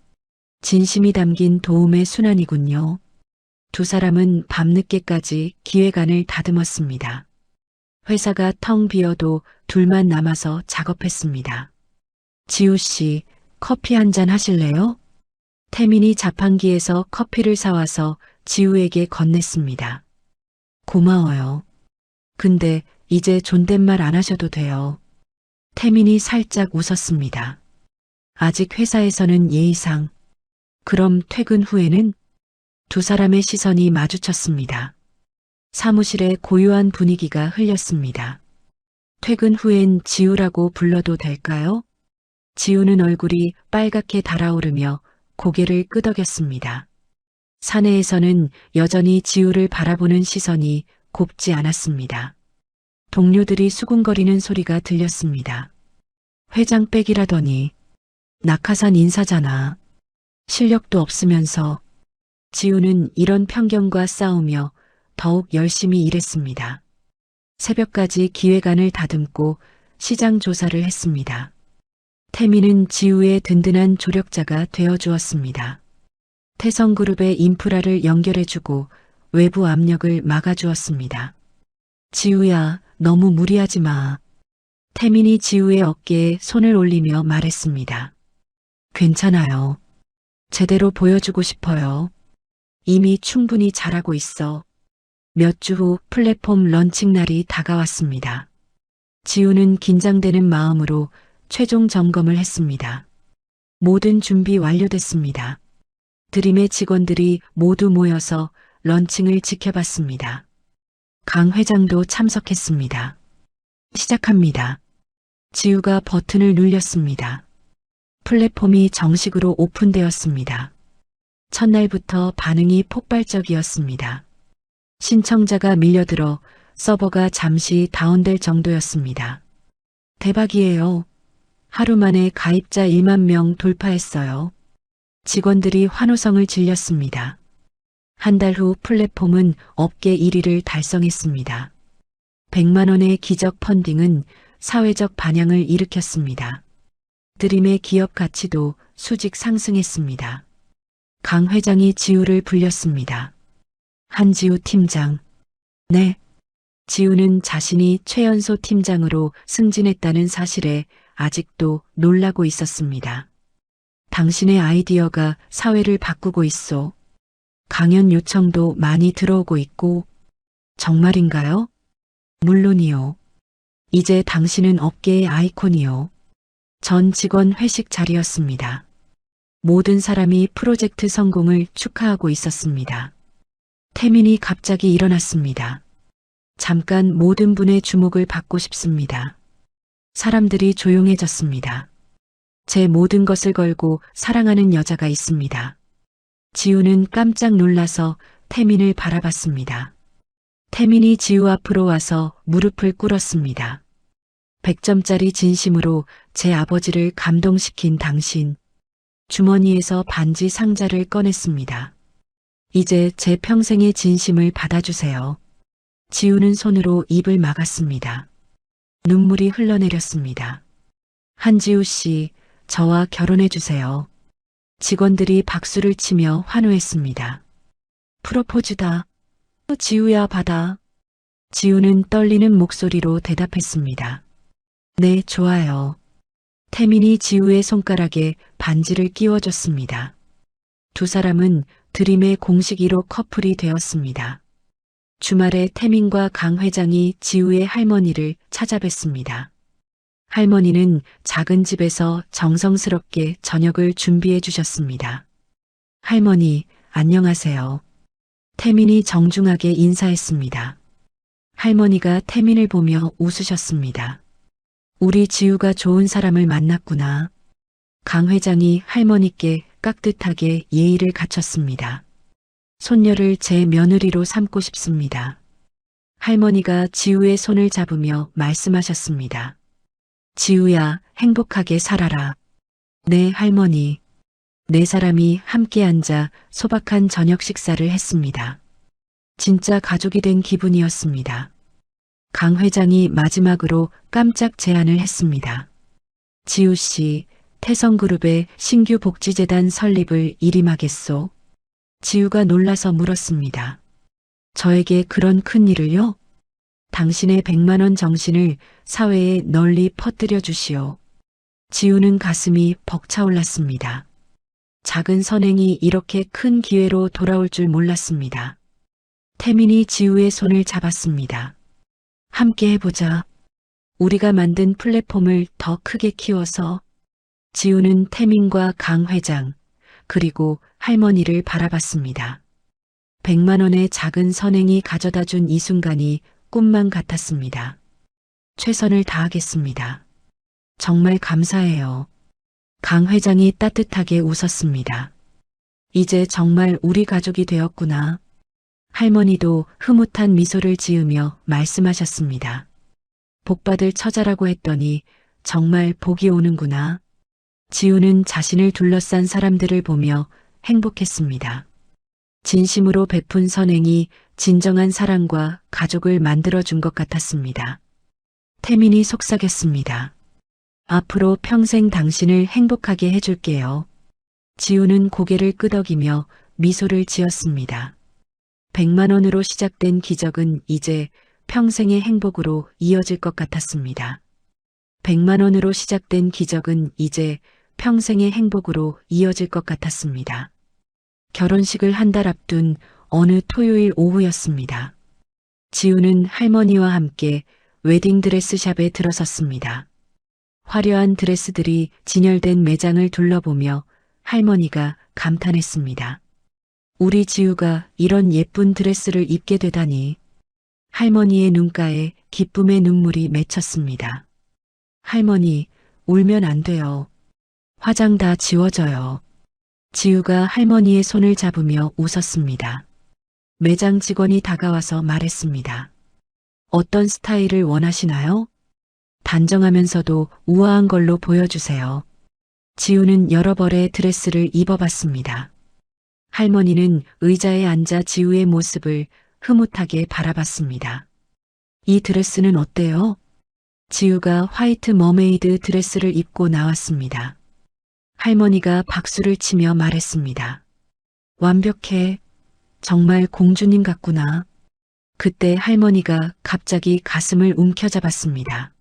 진심이 담긴 도움의 순환이군요. 두 사람은 밤늦게까지 기획안을 다듬었습니다. 회사가 텅 비어도 둘만 남아서 작업했습니다. 지우 씨, 커피 한 잔 하실래요? 태민이 자판기에서 커피를 사와서 지우에게 건넸습니다. 고마워요. 근데 이제 존댓말 안 하셔도 돼요. 태민이 살짝 웃었습니다. 아직 회사에서는 예의상. 그럼 퇴근 후에는? 두 사람의 시선이 마주쳤습니다. 사무실에 고요한 분위기가 흘렸습니다. 퇴근 후엔 지우라고 불러도 될까요? 지우는 얼굴이 빨갛게 달아오르며 고개를 끄덕였습니다. 사내에서는 여전히 지우를 바라보는 시선이 곱지 않았습니다. 동료들이 수군거리는 소리가 들렸습니다. 회장 백이라더니 낙하산 인사잖아. 실력도 없으면서. 지우는 이런 편견과 싸우며 더욱 열심히 일했습니다. 새벽까지 기획안을 다듬고 시장 조사를 했습니다. 태민은 지우의 든든한 조력자가 되어주었습니다. 태성그룹의 인프라를 연결해주고 외부 압력을 막아주었습니다. 지우야, 너무 무리하지 마. 태민이 지우의 어깨에 손을 올리며 말했습니다. 괜찮아요. 제대로 보여주고 싶어요. 이미 충분히 잘하고 있어. 몇 주 후 플랫폼 런칭 날이 다가왔습니다. 지우는 긴장되는 마음으로 최종 점검을 했습니다. 모든 준비 완료됐습니다. 드림의 직원들이 모두 모여서 런칭을 지켜봤습니다. 강 회장도 참석했습니다. 시작합니다. 지우가 버튼을 눌렸습니다. 플랫폼이 정식으로 오픈되었습니다. 첫날부터 반응이 폭발적이었습니다. 신청자가 밀려들어 서버가 잠시 다운될 정도였습니다. 대박이에요. 하루 만에 가입자 1만 명 돌파했어요. 직원들이 환호성을 질렸습니다. 한 달 후 플랫폼은 업계 1위를 달성했습니다. 100만 원의 기적 펀딩은 사회적 반향을 일으켰습니다. 드림의 기업 가치도 수직 상승했습니다. 강 회장이 지우를 불렸습니다. 한지우 팀장. 네. 지우는 자신이 최연소 팀장으로 승진했다는 사실에 아직도 놀라고 있었습니다. 당신의 아이디어가 사회를 바꾸고 있어. 강연 요청도 많이 들어오고 있고. 정말인가요? 물론이요. 이제 당신은 업계의 아이콘이요. 전 직원 회식 자리였습니다. 모든 사람이 프로젝트 성공을 축하하고 있었습니다. 태민이 갑자기 일어났습니다. 잠깐 모든 분의 주목을 받고 싶습니다. 사람들이 조용해졌습니다. 제 모든 것을 걸고 사랑하는 여자가 있습니다. 지우는 깜짝 놀라서 태민을 바라봤습니다. 태민이 지우 앞으로 와서 무릎을 꿇었습니다. 100점짜리 진심으로 제 아버지를 감동시킨 당신. 주머니에서 반지 상자를 꺼냈습니다. 이제 제 평생의 진심을 받아주세요. 지우는 손으로 입을 막았습니다. 눈물이 흘러내렸습니다. 한지우 씨, 저와 결혼해 주세요. 직원들이 박수를 치며 환호했습니다. 프로포즈다. 지우야 받아. 지우는 떨리는 목소리로 대답했습니다. 네, 좋아요. 태민이 지우의 손가락에 반지를 끼워줬습니다. 두 사람은 드림의 공식 1호 커플이 되었습니다. 주말에 태민과 강 회장이 지우의 할머니를 찾아뵀습니다. 할머니는 작은 집에서 정성스럽게 저녁을 준비해 주셨습니다. 할머니, 안녕하세요. 태민이 정중하게 인사했습니다. 할머니가 태민을 보며 웃으셨습니다. 우리 지우가 좋은 사람을 만났구나. 강 회장이 할머니께 깍듯하게 예의를 갖췄습니다. 손녀를 제 며느리로 삼고 싶습니다. 할머니가 지우의 손을 잡으며 말씀하셨습니다. 지우야, 행복하게 살아라. 네, 할머니. 네 사람이 함께 앉아 소박한 저녁 식사를 했습니다. 진짜 가족이 된 기분이었습니다. 강 회장이 마지막으로 깜짝 제안을 했습니다. 지우 씨, 태성그룹의 신규 복지재단 설립을 일임하겠소? 지우가 놀라서 물었습니다. 저에게 그런 큰 일을요? 당신의 100만 원 정신을 사회에 널리 퍼뜨려 주시오. 지우는 가슴이 벅차올랐습니다. 작은 선행이 이렇게 큰 기회로 돌아올 줄 몰랐습니다. 태민이 지우의 손을 잡았습니다. 함께 해보자. 우리가 만든 플랫폼을 더 크게 키워서. 지우는 태민과 강 회장, 그리고 할머니를 바라봤습니다. 100만 원의 작은 선행이 가져다 준 이 순간이 꿈만 같았습니다. 최선을 다하겠습니다. 정말 감사해요. 강 회장이 따뜻하게 웃었습니다. 이제 정말 우리 가족이 되었구나. 할머니도 흐뭇한 미소를 지으며 말씀하셨습니다. 복받을 처자라고 했더니 정말 복이 오는구나. 지우는 자신을 둘러싼 사람들을 보며 행복했습니다. 진심으로 베푼 선행이 진정한 사랑과 가족을 만들어준 것 같았습니다. 태민이 속삭였습니다. 앞으로 평생 당신을 행복하게 해줄게요. 지우는 고개를 끄덕이며 미소를 지었습니다. 100만 원으로 시작된 기적은 이제 평생의 행복으로 이어질 것 같았습니다. 100만 원으로 시작된 기적은 이제 평생의 행복으로 이어질 것 같았습니다. 결혼식을 한 달 앞둔 어느 토요일 오후였습니다. 지우는 할머니와 함께 웨딩드레스샵에 들어섰습니다. 화려한 드레스들이 진열된 매장을 둘러보며 할머니가 감탄했습니다. 우리 지우가 이런 예쁜 드레스를 입게 되다니. 할머니의 눈가에 기쁨의 눈물이 맺혔습니다. 할머니, 울면 안 돼요. 화장 다 지워져요. 지우가 할머니의 손을 잡으며 웃었습니다. 매장 직원이 다가와서 말했습니다. 어떤 스타일을 원하시나요? 단정하면서도 우아한 걸로 보여주세요. 지우는 여러 벌의 드레스를 입어봤습니다. 할머니는 의자에 앉아 지우의 모습을 흐뭇하게 바라봤습니다. 이 드레스는 어때요? 지우가 화이트 머메이드 드레스를 입고 나왔습니다. 할머니가 박수를 치며 말했습니다. 완벽해. 정말 공주님 같구나. 그때 할머니가 갑자기 가슴을 움켜잡았습니다.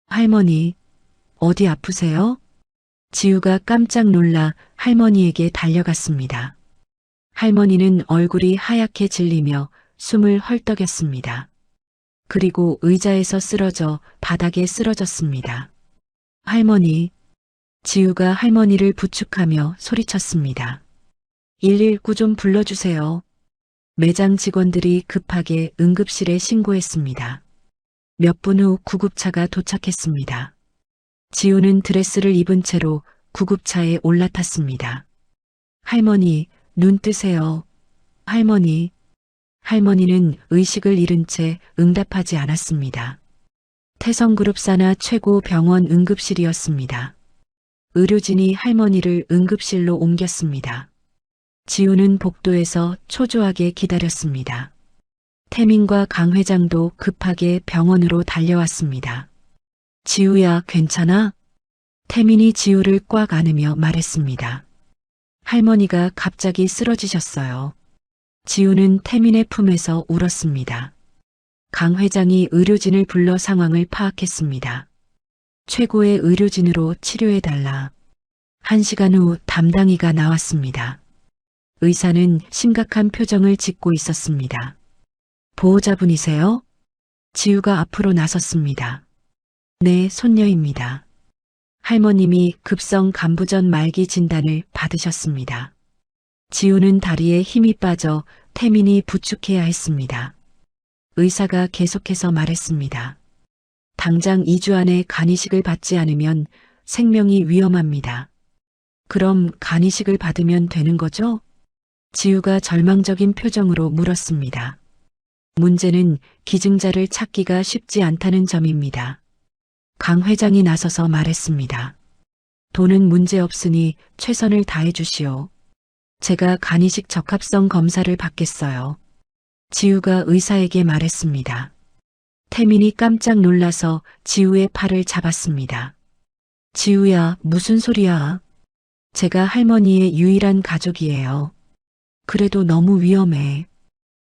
할머니, 어디 아프세요? 지우가 깜짝 놀라 할머니에게 달려갔습니다. 할머니는 얼굴이 하얗게 질리며 숨을 헐떡였습니다. 그리고 의자에서 쓰러져 바닥에 쓰러졌습니다. 할머니. 지우가 할머니를 부축하며 소리쳤습니다. 119 좀 불러주세요. 매장 직원들이 급하게 응급실에 신고했습니다. 몇 분 후 구급차가 도착했습니다. 지우는 드레스를 입은 채로 구급차에 올라탔습니다. 할머니, 눈 뜨세요. 할머니. 할머니는 의식을 잃은 채 응답하지 않았습니다. 태성그룹 산하 최고 병원 응급실이었습니다. 의료진이 할머니를 응급실로 옮겼습니다. 지우는 복도에서 초조하게 기다렸습니다. 태민과 강 회장도 급하게 병원으로 달려왔습니다. 지우야, 괜찮아? 태민이 지우를 꽉 안으며 말했습니다. 할머니가 갑자기 쓰러지셨어요. 지우는 태민의 품에서 울었습니다. 강 회장이 의료진을 불러 상황을 파악했습니다. 최고의 의료진으로 치료해달라. 1시간 후 담당의가 나왔습니다. 의사는 심각한 표정을 짓고 있었습니다. 보호자분이세요? 지우가 앞으로 나섰습니다. 네, 손녀입니다. 할머님이 급성 간부전 말기 진단을 받으셨습니다. 지우는 다리에 힘이 빠져 태민이 부축해야 했습니다. 의사가 계속해서 말했습니다. 당장 2주 안에 간이식을 받지 않으면 생명이 위험합니다. 그럼 간이식을 받으면 되는 거죠? 지우가 절망적인 표정으로 물었습니다. 문제는 기증자를 찾기가 쉽지 않다는 점입니다. 강 회장이 나서서 말했습니다. 돈은 문제 없으니 최선을 다해 주시오. 제가 간이식 적합성 검사를 받겠어요. 지우가 의사에게 말했습니다. 태민이 깜짝 놀라서 지우의 팔을 잡았습니다. 지우야, 무슨 소리야? 제가 할머니의 유일한 가족이에요. 그래도 너무 위험해.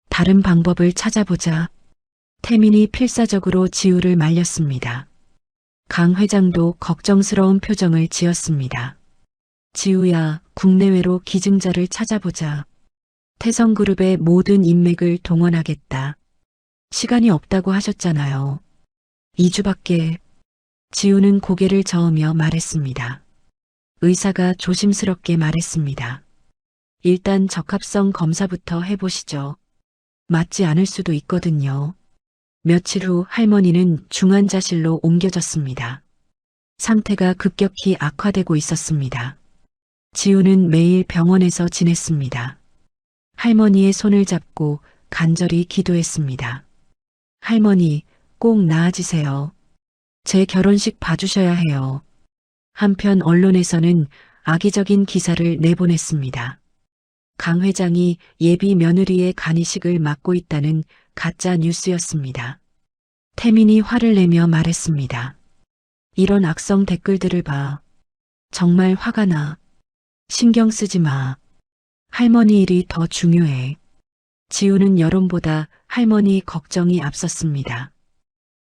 다른 방법을 찾아보자. 태민이 필사적으로 지우를 말렸습니다. 강 회장도 걱정스러운 표정을 지었습니다. 지우야, 국내외로 기증자를 찾아보자. 태성그룹의 모든 인맥을 동원하겠다. 시간이 없다고 하셨잖아요. 2주밖에. 지우는 고개를 저으며 말했습니다. 의사가 조심스럽게 말했습니다. 일단 적합성 검사부터 해보시죠. 맞지 않을 수도 있거든요. 며칠 후 할머니는 중환자실로 옮겨졌습니다. 상태가 급격히 악화되고 있었습니다. 지우는 매일 병원에서 지냈습니다. 할머니의 손을 잡고 간절히 기도했습니다. 할머니, 꼭 나아지세요. 제 결혼식 봐주셔야 해요. 한편 언론에서는 악의적인 기사를 내보냈습니다. 강 회장이 예비 며느리의 간이식을 맡고 있다는 가짜 뉴스였습니다. 태민이 화를 내며 말했습니다. 이런 악성 댓글들을 봐. 정말 화가 나. 신경 쓰지 마. 할머니 일이 더 중요해. 지우는 여론보다 할머니 걱정이 앞섰습니다.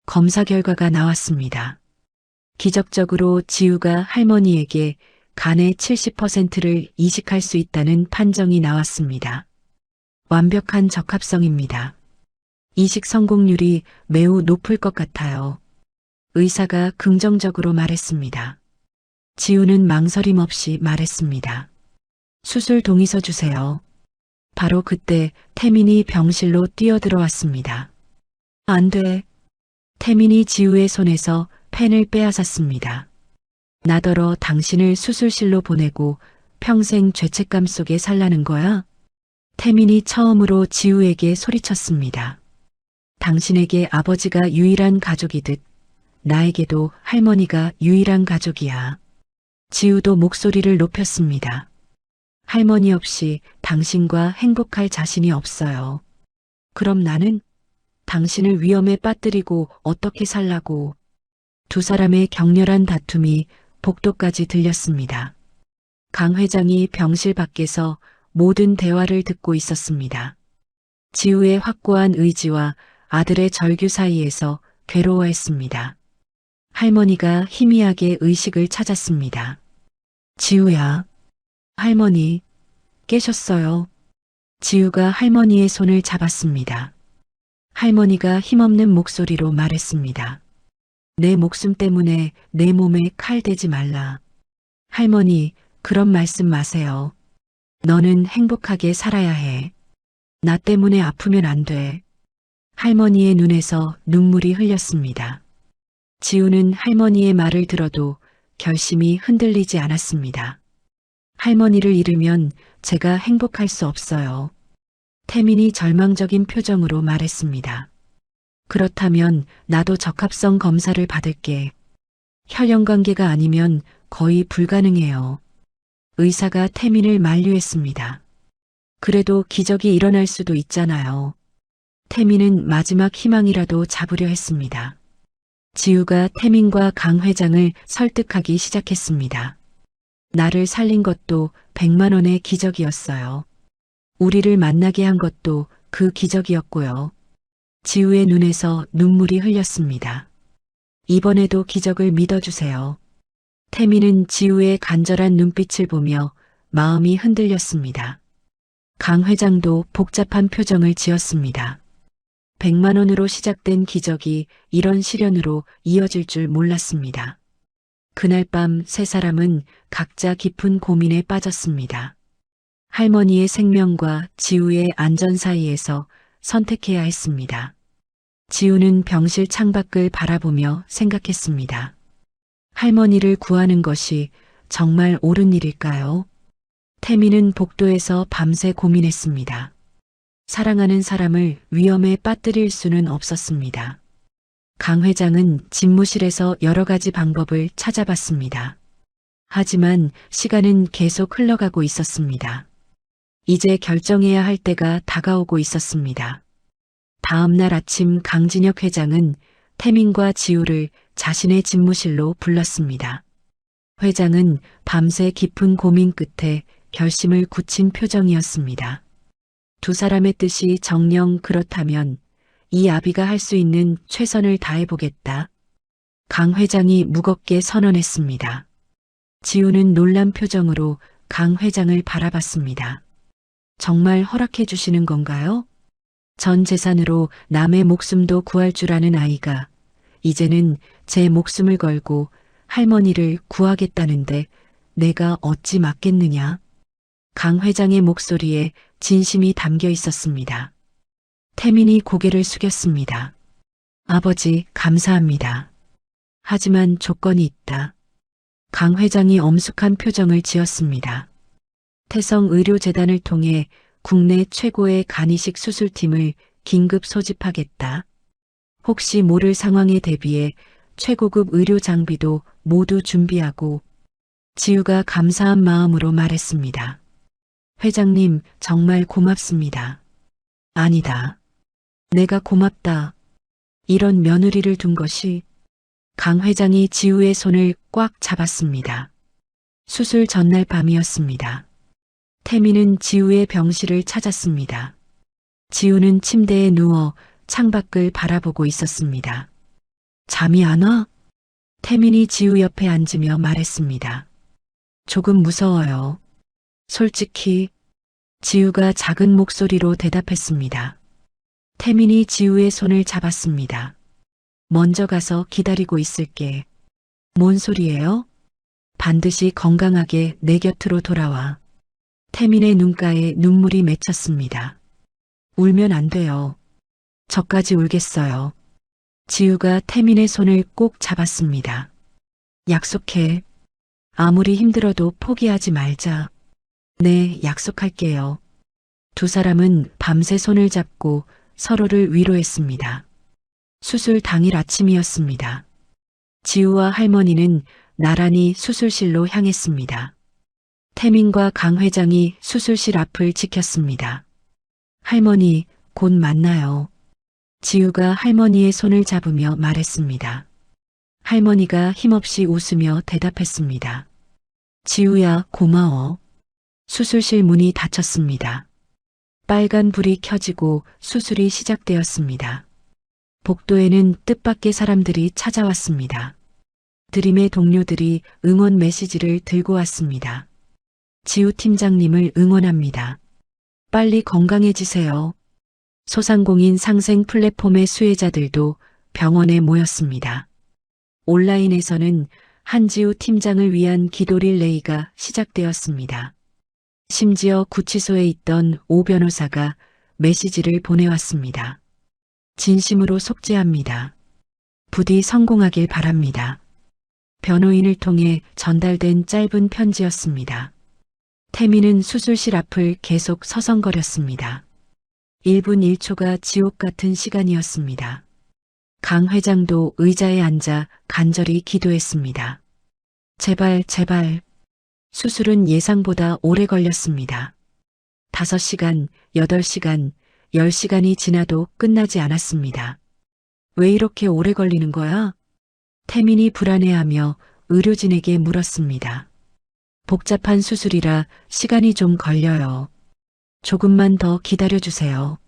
검사 결과가 나왔습니다. 기적적으로 지우가 할머니에게 간의 70%를 이식할 수 있다는 판정이 나왔습니다. 완벽한 적합성입니다. 이식 성공률이 매우 높을 것 같아요. 의사가 긍정적으로 말했습니다. 지우는 망설임 없이 말했습니다. 수술 동의서 주세요. 바로 그때 태민이 병실로 뛰어들어왔습니다. 안 돼. 태민이 지우의 손에서 펜을 빼앗았습니다. 나더러 당신을 수술실로 보내고 평생 죄책감 속에 살라는 거야? 태민이 처음으로 지우에게 소리쳤습니다. 당신에게 아버지가 유일한 가족이듯 나에게도 할머니가 유일한 가족이야. 지우도 목소리를 높였습니다. 할머니 없이 당신과 행복할 자신이 없어요. 그럼 나는 당신을 위험에 빠뜨리고 어떻게 살라고. 두 사람의 격렬한 다툼이 복도까지 들렸습니다. 강 회장이 병실 밖에서 모든 대화를 듣고 있었습니다. 지우의 확고한 의지와 아들의 절규 사이에서 괴로워했습니다. 할머니가 희미하게 의식을 찾았습니다. 지우야. 할머니, 깨셨어요. 지우가 할머니의 손을 잡았습니다. 할머니가 힘없는 목소리로 말했습니다. 내 목숨 때문에 내 몸에 칼 대지 말라. 할머니, 그런 말씀 마세요. 너는 행복하게 살아야 해. 나 때문에 아프면 안 돼. 할머니의 눈에서 눈물이 흘렸습니다. 지우는 할머니의 말을 들어도 결심이 흔들리지 않았습니다. 할머니를 잃으면 제가 행복할 수 없어요. 태민이 절망적인 표정으로 말했습니다. 그렇다면 나도 적합성 검사를 받을게. 혈연 관계가 아니면 거의 불가능해요. 의사가 태민을 만류했습니다. 그래도 기적이 일어날 수도 있잖아요. 태민은 마지막 희망이라도 잡으려 했습니다. 지우가 태민과 강 회장을 설득하기 시작했습니다. 나를 살린 것도 100만 원의 기적이었어요. 우리를 만나게 한 것도 그 기적이었고요. 지우의 눈에서 눈물이 흘렸습니다. 이번에도 기적을 믿어주세요. 태민은 지우의 간절한 눈빛을 보며 마음이 흔들렸습니다. 강 회장도 복잡한 표정을 지었습니다. 100만 원으로 시작된 기적이 이런 시련으로 이어질 줄 몰랐습니다. 그날 밤 세 사람은 각자 깊은 고민에 빠졌습니다. 할머니의 생명과 지우의 안전 사이에서 선택해야 했습니다. 지우는 병실 창밖을 바라보며 생각했습니다. 할머니를 구하는 것이 정말 옳은 일일까요? 태민은 복도에서 밤새 고민했습니다. 사랑하는 사람을 위험에 빠뜨릴 수는 없었습니다. 강 회장은 집무실에서 여러 가지 방법을 찾아봤습니다. 하지만 시간은 계속 흘러가고 있었습니다. 이제 결정해야 할 때가 다가오고 있었습니다. 다음 날 아침 강진혁 회장은 태민과 지우를 자신의 집무실로 불렀습니다. 회장은 밤새 깊은 고민 끝에 결심을 굳힌 표정이었습니다. 두 사람의 뜻이 정녕 그렇다면 이 아비가 할 수 있는 최선을 다해보겠다. 강 회장이 무겁게 선언했습니다. 지우는 놀란 표정으로 강 회장을 바라봤습니다. 정말 허락해 주시는 건가요? 전 재산으로 남의 목숨도 구할 줄 아는 아이가 이제는 제 목숨을 걸고 할머니를 구하겠다는데 내가 어찌 맞겠느냐? 강 회장의 목소리에 진심이 담겨 있었습니다. 태민이 고개를 숙였습니다. 아버지, 감사합니다. 하지만 조건이 있다. 강 회장이 엄숙한 표정을 지었습니다. 태성의료재단을 통해 국내 최고의 간이식 수술팀을 긴급 소집하겠다. 혹시 모를 상황에 대비해 최고급 의료 장비도 모두 준비하고. 지우가 감사한 마음으로 말했습니다. 회장님, 정말 고맙습니다. 아니다. 내가 고맙다. 이런 며느리를 둔 것이. 강 회장이 지우의 손을 꽉 잡았습니다. 수술 전날 밤이었습니다. 태민은 지우의 병실을 찾았습니다. 지우는 침대에 누워 창밖을 바라보고 있었습니다. 잠이 안 와? 태민이 지우 옆에 앉으며 말했습니다. 조금 무서워요. 솔직히. 지우가 작은 목소리로 대답했습니다. 태민이 지우의 손을 잡았습니다. 먼저 가서 기다리고 있을게. 뭔 소리예요? 반드시 건강하게 내 곁으로 돌아와. 태민의 눈가에 눈물이 맺혔습니다. 울면 안 돼요. 저까지 울겠어요. 지우가 태민의 손을 꼭 잡았습니다. 약속해. 아무리 힘들어도 포기하지 말자. 네, 약속할게요. 두 사람은 밤새 손을 잡고 서로를 위로했습니다. 수술 당일 아침이었습니다. 지우와 할머니는 나란히 수술실로 향했습니다. 태민과 강 회장이 수술실 앞을 지켰습니다. 할머니, 곧 만나요. 지우가 할머니의 손을 잡으며 말했습니다. 할머니가 힘없이 웃으며 대답했습니다. 지우야, 고마워. 수술실 문이 닫혔습니다. 빨간 불이 켜지고 수술이 시작되었습니다. 복도에는 뜻밖의 사람들이 찾아왔습니다. 드림의 동료들이 응원 메시지를 들고 왔습니다. 지우 팀장님을 응원합니다. 빨리 건강해지세요. 소상공인 상생 플랫폼의 수혜자들도 병원에 모였습니다. 온라인에서는 한지우 팀장을 위한 기도 릴레이가 시작되었습니다. 심지어 구치소에 있던 오 변호사가 메시지를 보내왔습니다. 진심으로 속죄합니다. 부디 성공하길 바랍니다. 변호인을 통해 전달된 짧은 편지였습니다. 태민은 수술실 앞을 계속 서성거렸습니다. 1분 1초가 지옥 같은 시간이었습니다. 강 회장도 의자에 앉아 간절히 기도했습니다. 제발, 제발. 수술은 예상보다 오래 걸렸습니다. 5시간, 8시간, 10시간이 지나도 끝나지 않았습니다. 왜 이렇게 오래 걸리는 거야? 태민이 불안해하며 의료진에게 물었습니다. 복잡한 수술이라 시간이 좀 걸려요. 조금만 더 기다려주세요.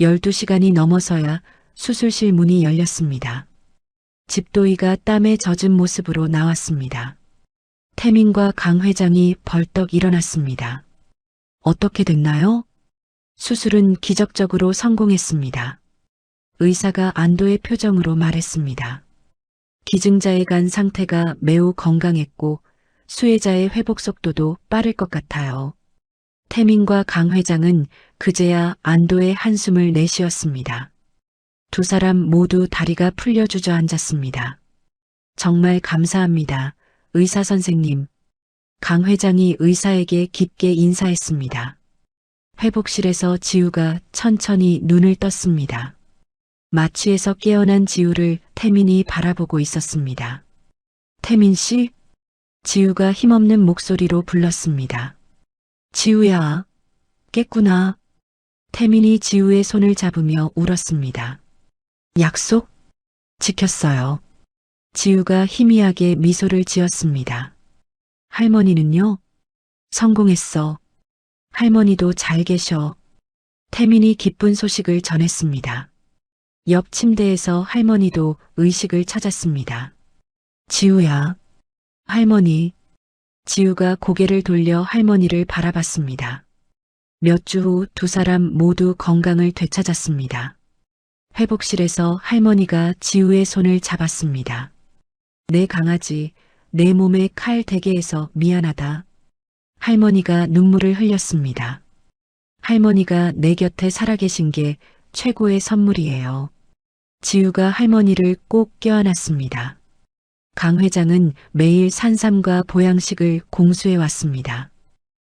12시간이 넘어서야 수술실 문이 열렸습니다. 집도이가 땀에 젖은 모습으로 나왔습니다. 태민과 강 회장이 벌떡 일어났습니다. 어떻게 됐나요? 수술은 기적적으로 성공했습니다. 의사가 안도의 표정으로 말했습니다. 기증자의 간 상태가 매우 건강했고 수혜자의 회복 속도도 빠를 것 같아요. 태민과 강 회장은 그제야 안도의 한숨을 내쉬었습니다. 두 사람 모두 다리가 풀려 주저앉았습니다. 정말 감사합니다, 의사 선생님. 강 회장이 의사에게 깊게 인사했습니다. 회복실에서 지우가 천천히 눈을 떴습니다. 마취에서 깨어난 지우를 태민이 바라보고 있었습니다. 태민 씨? 지우가 힘없는 목소리로 불렀습니다. 지우야, 깼구나. 태민이 지우의 손을 잡으며 울었습니다. 약속? 지켰어요. 지우가 희미하게 미소를 지었습니다. 할머니는요? 성공했어. 할머니도 잘 계셔. 태민이 기쁜 소식을 전했습니다. 옆 침대에서 할머니도 의식을 찾았습니다. 지우야. 할머니. 지우가 고개를 돌려 할머니를 바라봤습니다. 몇 주 후 두 사람 모두 건강을 되찾았습니다. 회복실에서 할머니가 지우의 손을 잡았습니다. 내 강아지, 내 몸에 칼 대게해서 미안하다. 할머니가 눈물을 흘렸습니다. 할머니가 내 곁에 살아계신 게 최고의 선물이에요. 지우가 할머니를 꼭 껴안았습니다. 강 회장은 매일 산삼과 보양식을 공수해 왔습니다.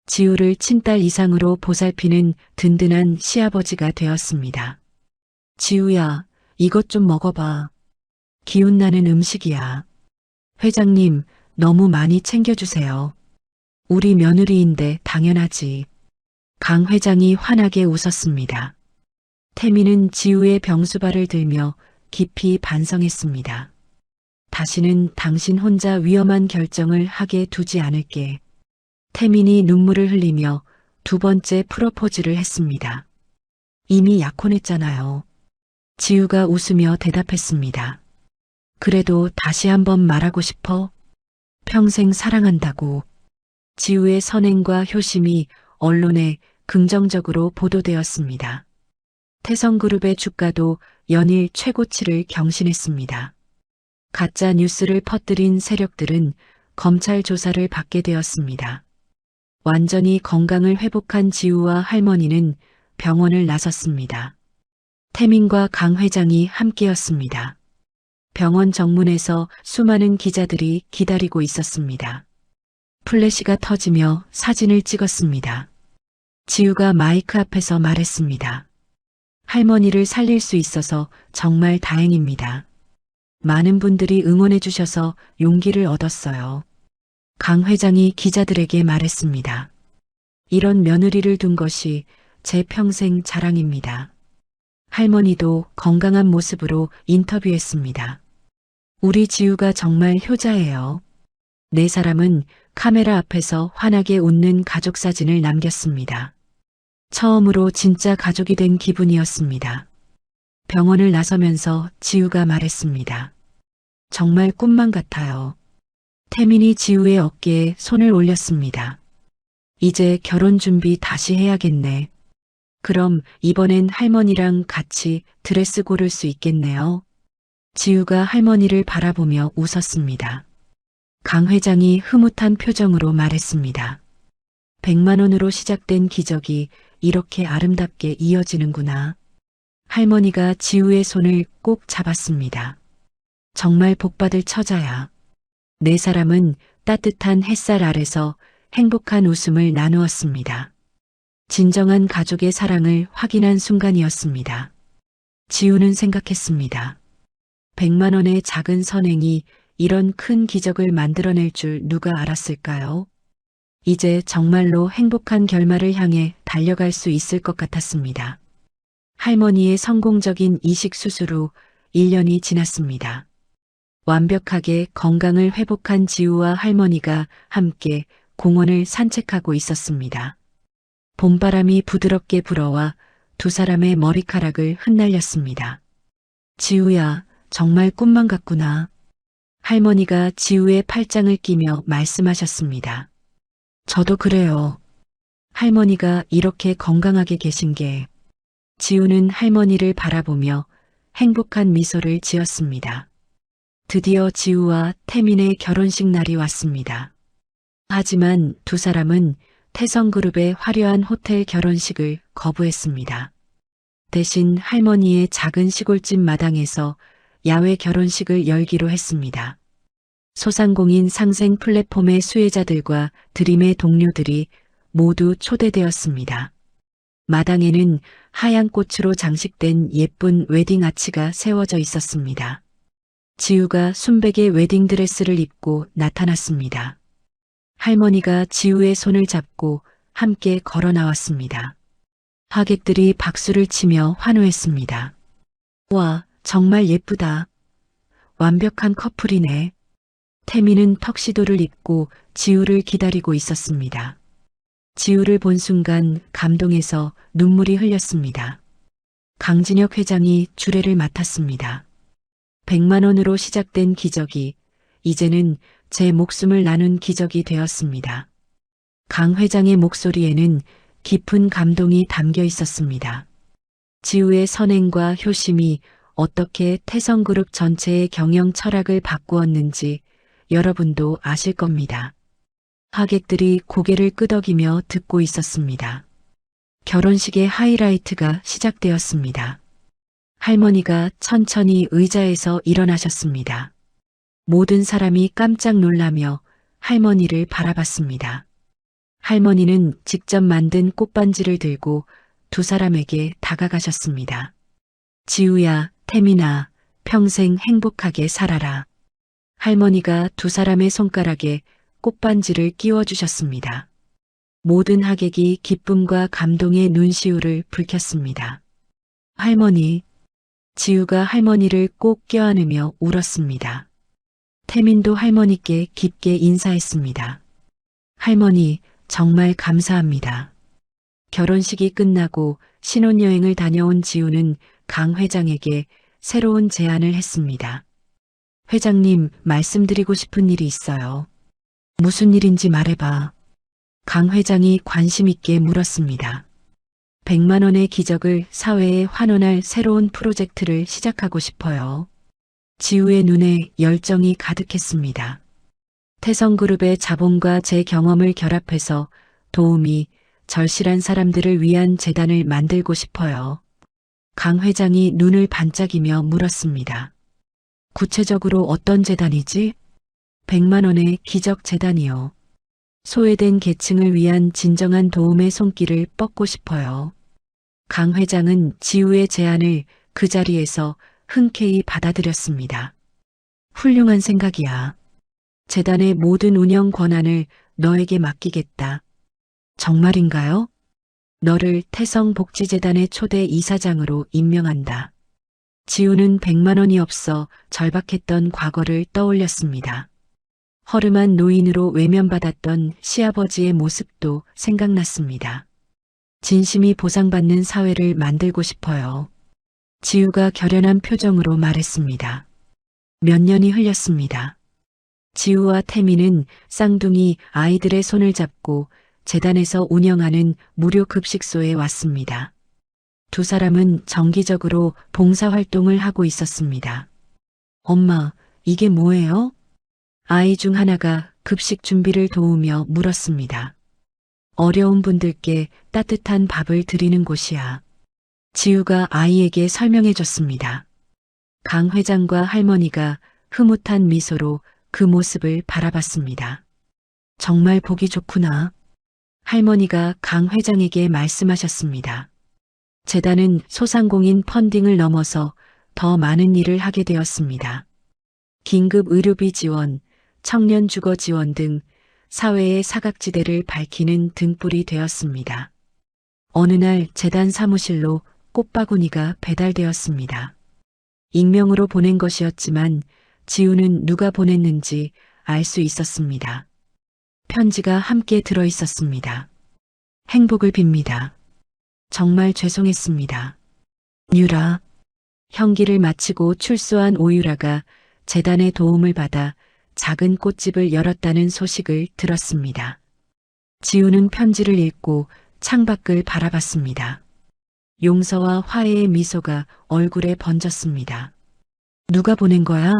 지우를 친딸 이상으로 보살피는 든든한 시아버지가 되었습니다. 지우야, 이것 좀 먹어봐. 기운나는 음식이야. 회장님, 너무 많이 챙겨주세요. 우리 며느리인데 당연하지. 강 회장이 환하게 웃었습니다. 태민은 지우의 병수발을 들며 깊이 반성했습니다. 다시는 당신 혼자 위험한 결정을 하게 두지 않을게. 태민이 눈물을 흘리며 두 번째 프로포즈를 했습니다. 이미 약혼했잖아요. 지우가 웃으며 대답했습니다. 그래도 다시 한번 말하고 싶어. 평생 사랑한다고. 지우의 선행과 효심이 언론에 긍정적으로 보도되었습니다. 태성그룹의 주가도 연일 최고치를 경신했습니다. 가짜 뉴스를 퍼뜨린 세력들은 검찰 조사를 받게 되었습니다. 완전히 건강을 회복한 지우와 할머니는 병원을 나섰습니다. 태민과 강 회장이 함께였습니다. 병원 정문에서 수많은 기자들이 기다리고 있었습니다. 플래시가 터지며 사진을 찍었습니다. 지우가 마이크 앞에서 말했습니다. 할머니를 살릴 수 있어서 정말 다행입니다. 많은 분들이 응원해 주셔서 용기를 얻었어요. 강 회장이 기자들에게 말했습니다. 이런 며느리를 둔 것이 제 평생 자랑입니다. 할머니도 건강한 모습으로 인터뷰했습니다. 우리 지우가 정말 효자예요. 네 사람은 카메라 앞에서 환하게 웃는 가족 사진을 남겼습니다. 처음으로 진짜 가족이 된 기분이었습니다. 병원을 나서면서 지우가 말했습니다. 정말 꿈만 같아요. 태민이 지우의 어깨에 손을 올렸습니다. 이제 결혼 준비 다시 해야겠네. 그럼 이번엔 할머니랑 같이 드레스 고를 수 있겠네요. 지우가 할머니를 바라보며 웃었습니다. 강 회장이 흐뭇한 표정으로 말했습니다. 100만 원으로 시작된 기적이 이렇게 아름답게 이어지는구나. 할머니가 지우의 손을 꼭 잡았습니다. 정말 복받을 처자야. 네 사람은 따뜻한 햇살 아래서 행복한 웃음을 나누었습니다. 진정한 가족의 사랑을 확인한 순간이었습니다. 지우는 생각했습니다. 100만 원의 작은 선행이 이런 큰 기적을 만들어낼 줄 누가 알았을까요? 이제 정말로 행복한 결말을 향해 달려갈 수 있을 것 같았습니다. 할머니의 성공적인 이식 수술 후 1년이 지났습니다. 완벽하게 건강을 회복한 지우와 할머니가 함께 공원을 산책하고 있었습니다. 봄바람이 부드럽게 불어와 두 사람의 머리카락을 흩날렸습니다. 지우야, 정말 꿈만 같구나. 할머니가 지우의 팔짱을 끼며 말씀하셨습니다. 저도 그래요. 할머니가 이렇게 건강하게 계신 게. 지우는 할머니를 바라보며 행복한 미소를 지었습니다. 드디어 지우와 태민의 결혼식 날이 왔습니다. 하지만 두 사람은 태성그룹의 화려한 호텔 결혼식을 거부했습니다. 대신 할머니의 작은 시골집 마당에서 야외 결혼식을 열기로 했습니다. 소상공인 상생 플랫폼의 수혜자들과 드림의 동료들이 모두 초대되었습니다. 마당에는 하얀 꽃으로 장식된 예쁜 웨딩 아치가 세워져 있었습니다. 지우가 순백의 웨딩 드레스를 입고 나타났습니다. 할머니가 지우의 손을 잡고 함께 걸어 나왔습니다. 하객들이 박수를 치며 환호했습니다. 와, 정말 예쁘다. 완벽한 커플이네. 태미는 턱시도를 입고 지우를 기다리고 있었습니다. 지우를 본 순간 감동해서 눈물이 흘렸습니다. 강진혁 회장이 주례를 맡았습니다. 100만 원으로 시작된 기적이 이제는 제 목숨을 나눈 기적이 되었습니다. 강 회장의 목소리에는 깊은 감동이 담겨 있었습니다. 지우의 선행과 효심이 어떻게 태성그룹 전체의 경영 철학을 바꾸었는지 여러분도 아실 겁니다. 하객들이 고개를 끄덕이며 듣고 있었습니다. 결혼식의 하이라이트가 시작되었습니다. 할머니가 천천히 의자에서 일어나셨습니다. 모든 사람이 깜짝 놀라며 할머니를 바라봤습니다. 할머니는 직접 만든 꽃반지를 들고 두 사람에게 다가가셨습니다. 지우야, 태민아, 평생 행복하게 살아라. 할머니가 두 사람의 손가락에 꽃반지를 끼워주셨습니다. 모든 하객이 기쁨과 감동의 눈시울을 붉혔습니다. 할머니, 지우가 할머니를 꼭 껴안으며 울었습니다. 태민도 할머니께 깊게 인사했습니다. 할머니, 정말 감사합니다. 결혼식이 끝나고 신혼여행을 다녀온 지우는 강 회장에게 새로운 제안을 했습니다. 회장님, 말씀드리고 싶은 일이 있어요. 무슨 일인지 말해봐. 강 회장이 관심 있게 물었습니다. 100만 원의 기적을 사회에 환원할 새로운 프로젝트를 시작하고 싶어요. 지우의 눈에 열정이 가득했습니다. 태성그룹의 자본과 제 경험을 결합해서 도우미, 절실한 사람들을 위한 재단을 만들고 싶어요. 강 회장이 눈을 반짝이며 물었습니다. 구체적으로 어떤 재단이지? 100만 원의 기적 재단이요. 소외된 계층을 위한 진정한 도움의 손길을 뻗고 싶어요. 강 회장은 지우의 제안을 그 자리에서 흔쾌히 받아들였습니다. 훌륭한 생각이야. 재단의 모든 운영 권한을 너에게 맡기겠다. 정말인가요? 너를 태성복지재단의 초대 이사장으로 임명한다. 지우는 100만 원이 없어 절박했던 과거를 떠올렸습니다. 허름한 노인으로 외면받았던 시아버지의 모습도 생각났습니다. 진심이 보상받는 사회를 만들고 싶어요. 지우가 결연한 표정으로 말했습니다. 몇 년이 흘렸습니다. 지우와 태민은 쌍둥이 아이들의 손을 잡고 재단에서 운영하는 무료 급식소에 왔습니다. 두 사람은 정기적으로 봉사활동을 하고 있었습니다. 엄마, 이게 뭐예요? 아이 중 하나가 급식 준비를 도우며 물었습니다. 어려운 분들께 따뜻한 밥을 드리는 곳이야. 지우가 아이에게 설명해 줬습니다. 강 회장과 할머니가 흐뭇한 미소로 그 모습을 바라봤습니다. 정말 보기 좋구나. 할머니가 강 회장에게 말씀하셨습니다. 재단은 소상공인 펀딩을 넘어서 더 많은 일을 하게 되었습니다. 긴급 의료비 지원, 청년 주거 지원 등 사회의 사각지대를 밝히는 등불이 되었습니다. 어느 날 재단 사무실로 꽃바구니가 배달되었습니다. 익명으로 보낸 것이었지만 지우는 누가 보냈는지 알 수 있었습니다. 편지가 함께 들어 있었습니다. 행복을 빕니다. 정말 죄송했습니다. 유라. 형기를 마치고 출소한 오유라가 재단의 도움을 받아 작은 꽃집을 열었다는 소식을 들었습니다. 지우는 편지를 읽고 창밖을 바라봤습니다. 용서와 화해의 미소가 얼굴에 번졌습니다. 누가 보낸 거야?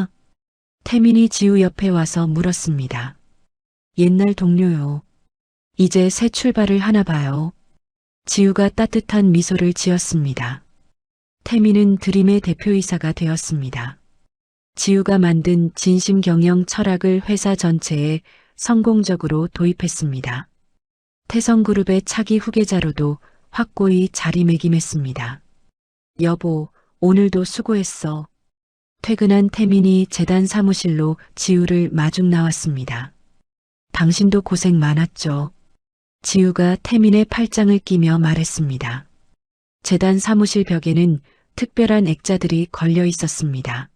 태민이 지우 옆에 와서 물었습니다. 옛날 동료요. 이제 새 출발을 하나 봐요. 지우가 따뜻한 미소를 지었습니다. 태민은 드림의 대표이사가 되었습니다. 지우가 만든 진심 경영 철학을 회사 전체에 성공적으로 도입했습니다. 태성그룹의 차기 후계자로도 확고히 자리매김했습니다. 여보, 오늘도 수고했어. 퇴근한 태민이 재단 사무실로 지우를 마중 나왔습니다. 당신도 고생 많았죠. 지우가 태민의 팔짱을 끼며 말했습니다. 재단 사무실 벽에는 특별한 액자들이 걸려 있었습니다.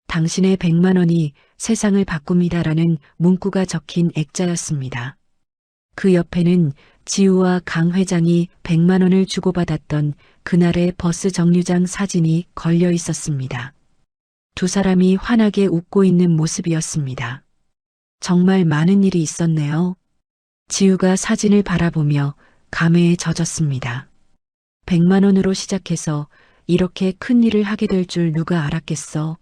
당신의 100만 원이 세상을 바꿉니다라는 문구가 적힌 액자였습니다. 그 옆에는 지우와 강 회장이 100만 원을 주고받았던 그날의 버스 정류장 사진이 걸려 있었습니다. 두 사람이 환하게 웃고 있는 모습이었습니다. 정말 많은 일이 있었네요. 지우가 사진을 바라보며 감회에 젖었습니다. 100만 원으로 시작해서 이렇게 큰 일을 하게 될 줄 누가 알았겠어.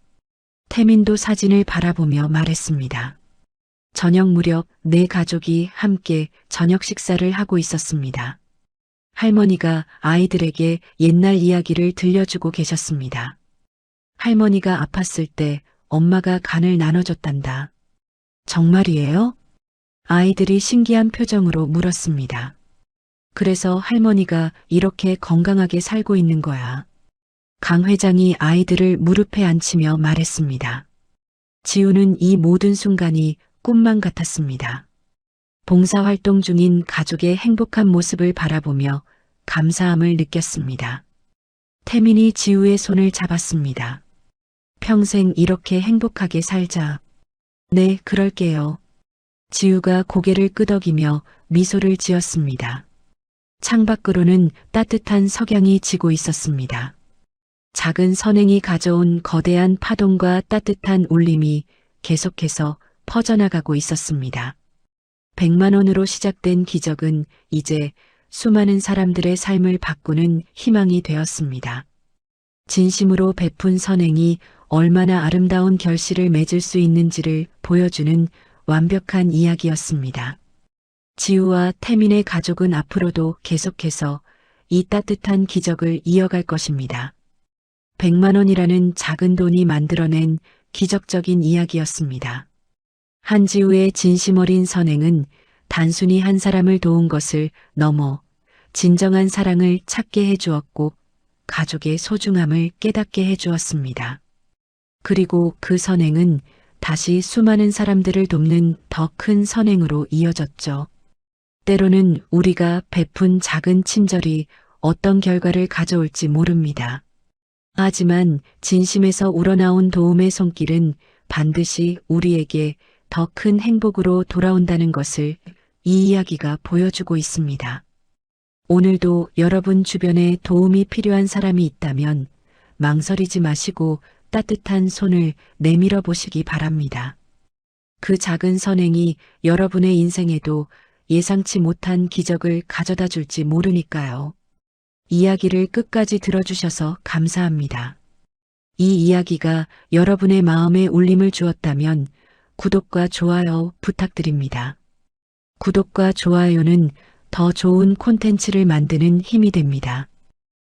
태민도 사진을 바라보며 말했습니다. 저녁 무렵 네 가족이 함께 저녁 식사를 하고 있었습니다. 할머니가 아이들에게 옛날 이야기를 들려주고 계셨습니다. 할머니가 아팠을 때 엄마가 간을 나눠줬단다. 정말이에요? 아이들이 신기한 표정으로 물었습니다. 그래서 할머니가 이렇게 건강하게 살고 있는 거야. 강 회장이 아이들을 무릎에 앉히며 말했습니다. 지우는 이 모든 순간이 꿈만 같았습니다. 봉사활동 중인 가족의 행복한 모습을 바라보며 감사함을 느꼈습니다. 태민이 지우의 손을 잡았습니다. 평생 이렇게 행복하게 살자. 네, 그럴게요. 지우가 고개를 끄덕이며 미소를 지었습니다. 창밖으로는 따뜻한 석양이 지고 있었습니다. 작은 선행이 가져온 거대한 파동과 따뜻한 울림이 계속해서 퍼져나가고 있었습니다. 100만 원으로 시작된 기적은 이제 수많은 사람들의 삶을 바꾸는 희망이 되었습니다. 진심으로 베푼 선행이 얼마나 아름다운 결실을 맺을 수 있는지를 보여주는 완벽한 이야기였습니다. 지우와 태민의 가족은 앞으로도 계속해서 이 따뜻한 기적을 이어갈 것입니다. 100만 원이라는 작은 돈이 만들어낸 기적적인 이야기였습니다. 한지우의 진심 어린 선행은 단순히 한 사람을 도운 것을 넘어 진정한 사랑을 찾게 해주었고 가족의 소중함을 깨닫게 해주었습니다. 그리고 그 선행은 다시 수많은 사람들을 돕는 더 큰 선행으로 이어졌죠. 때로는 우리가 베푼 작은 친절이 어떤 결과를 가져올지 모릅니다. 하지만 진심에서 우러나온 도움의 손길은 반드시 우리에게 더 큰 행복으로 돌아온다는 것을 이 이야기가 보여주고 있습니다. 오늘도 여러분 주변에 도움이 필요한 사람이 있다면 망설이지 마시고 따뜻한 손을 내밀어 보시기 바랍니다. 그 작은 선행이 여러분의 인생에도 예상치 못한 기적을 가져다 줄지 모르니까요. 이야기를 끝까지 들어주셔서 감사합니다. 이 이야기가 여러분의 마음에 울림을 주었다면 구독과 좋아요 부탁드립니다. 구독과 좋아요는 더 좋은 콘텐츠를 만드는 힘이 됩니다.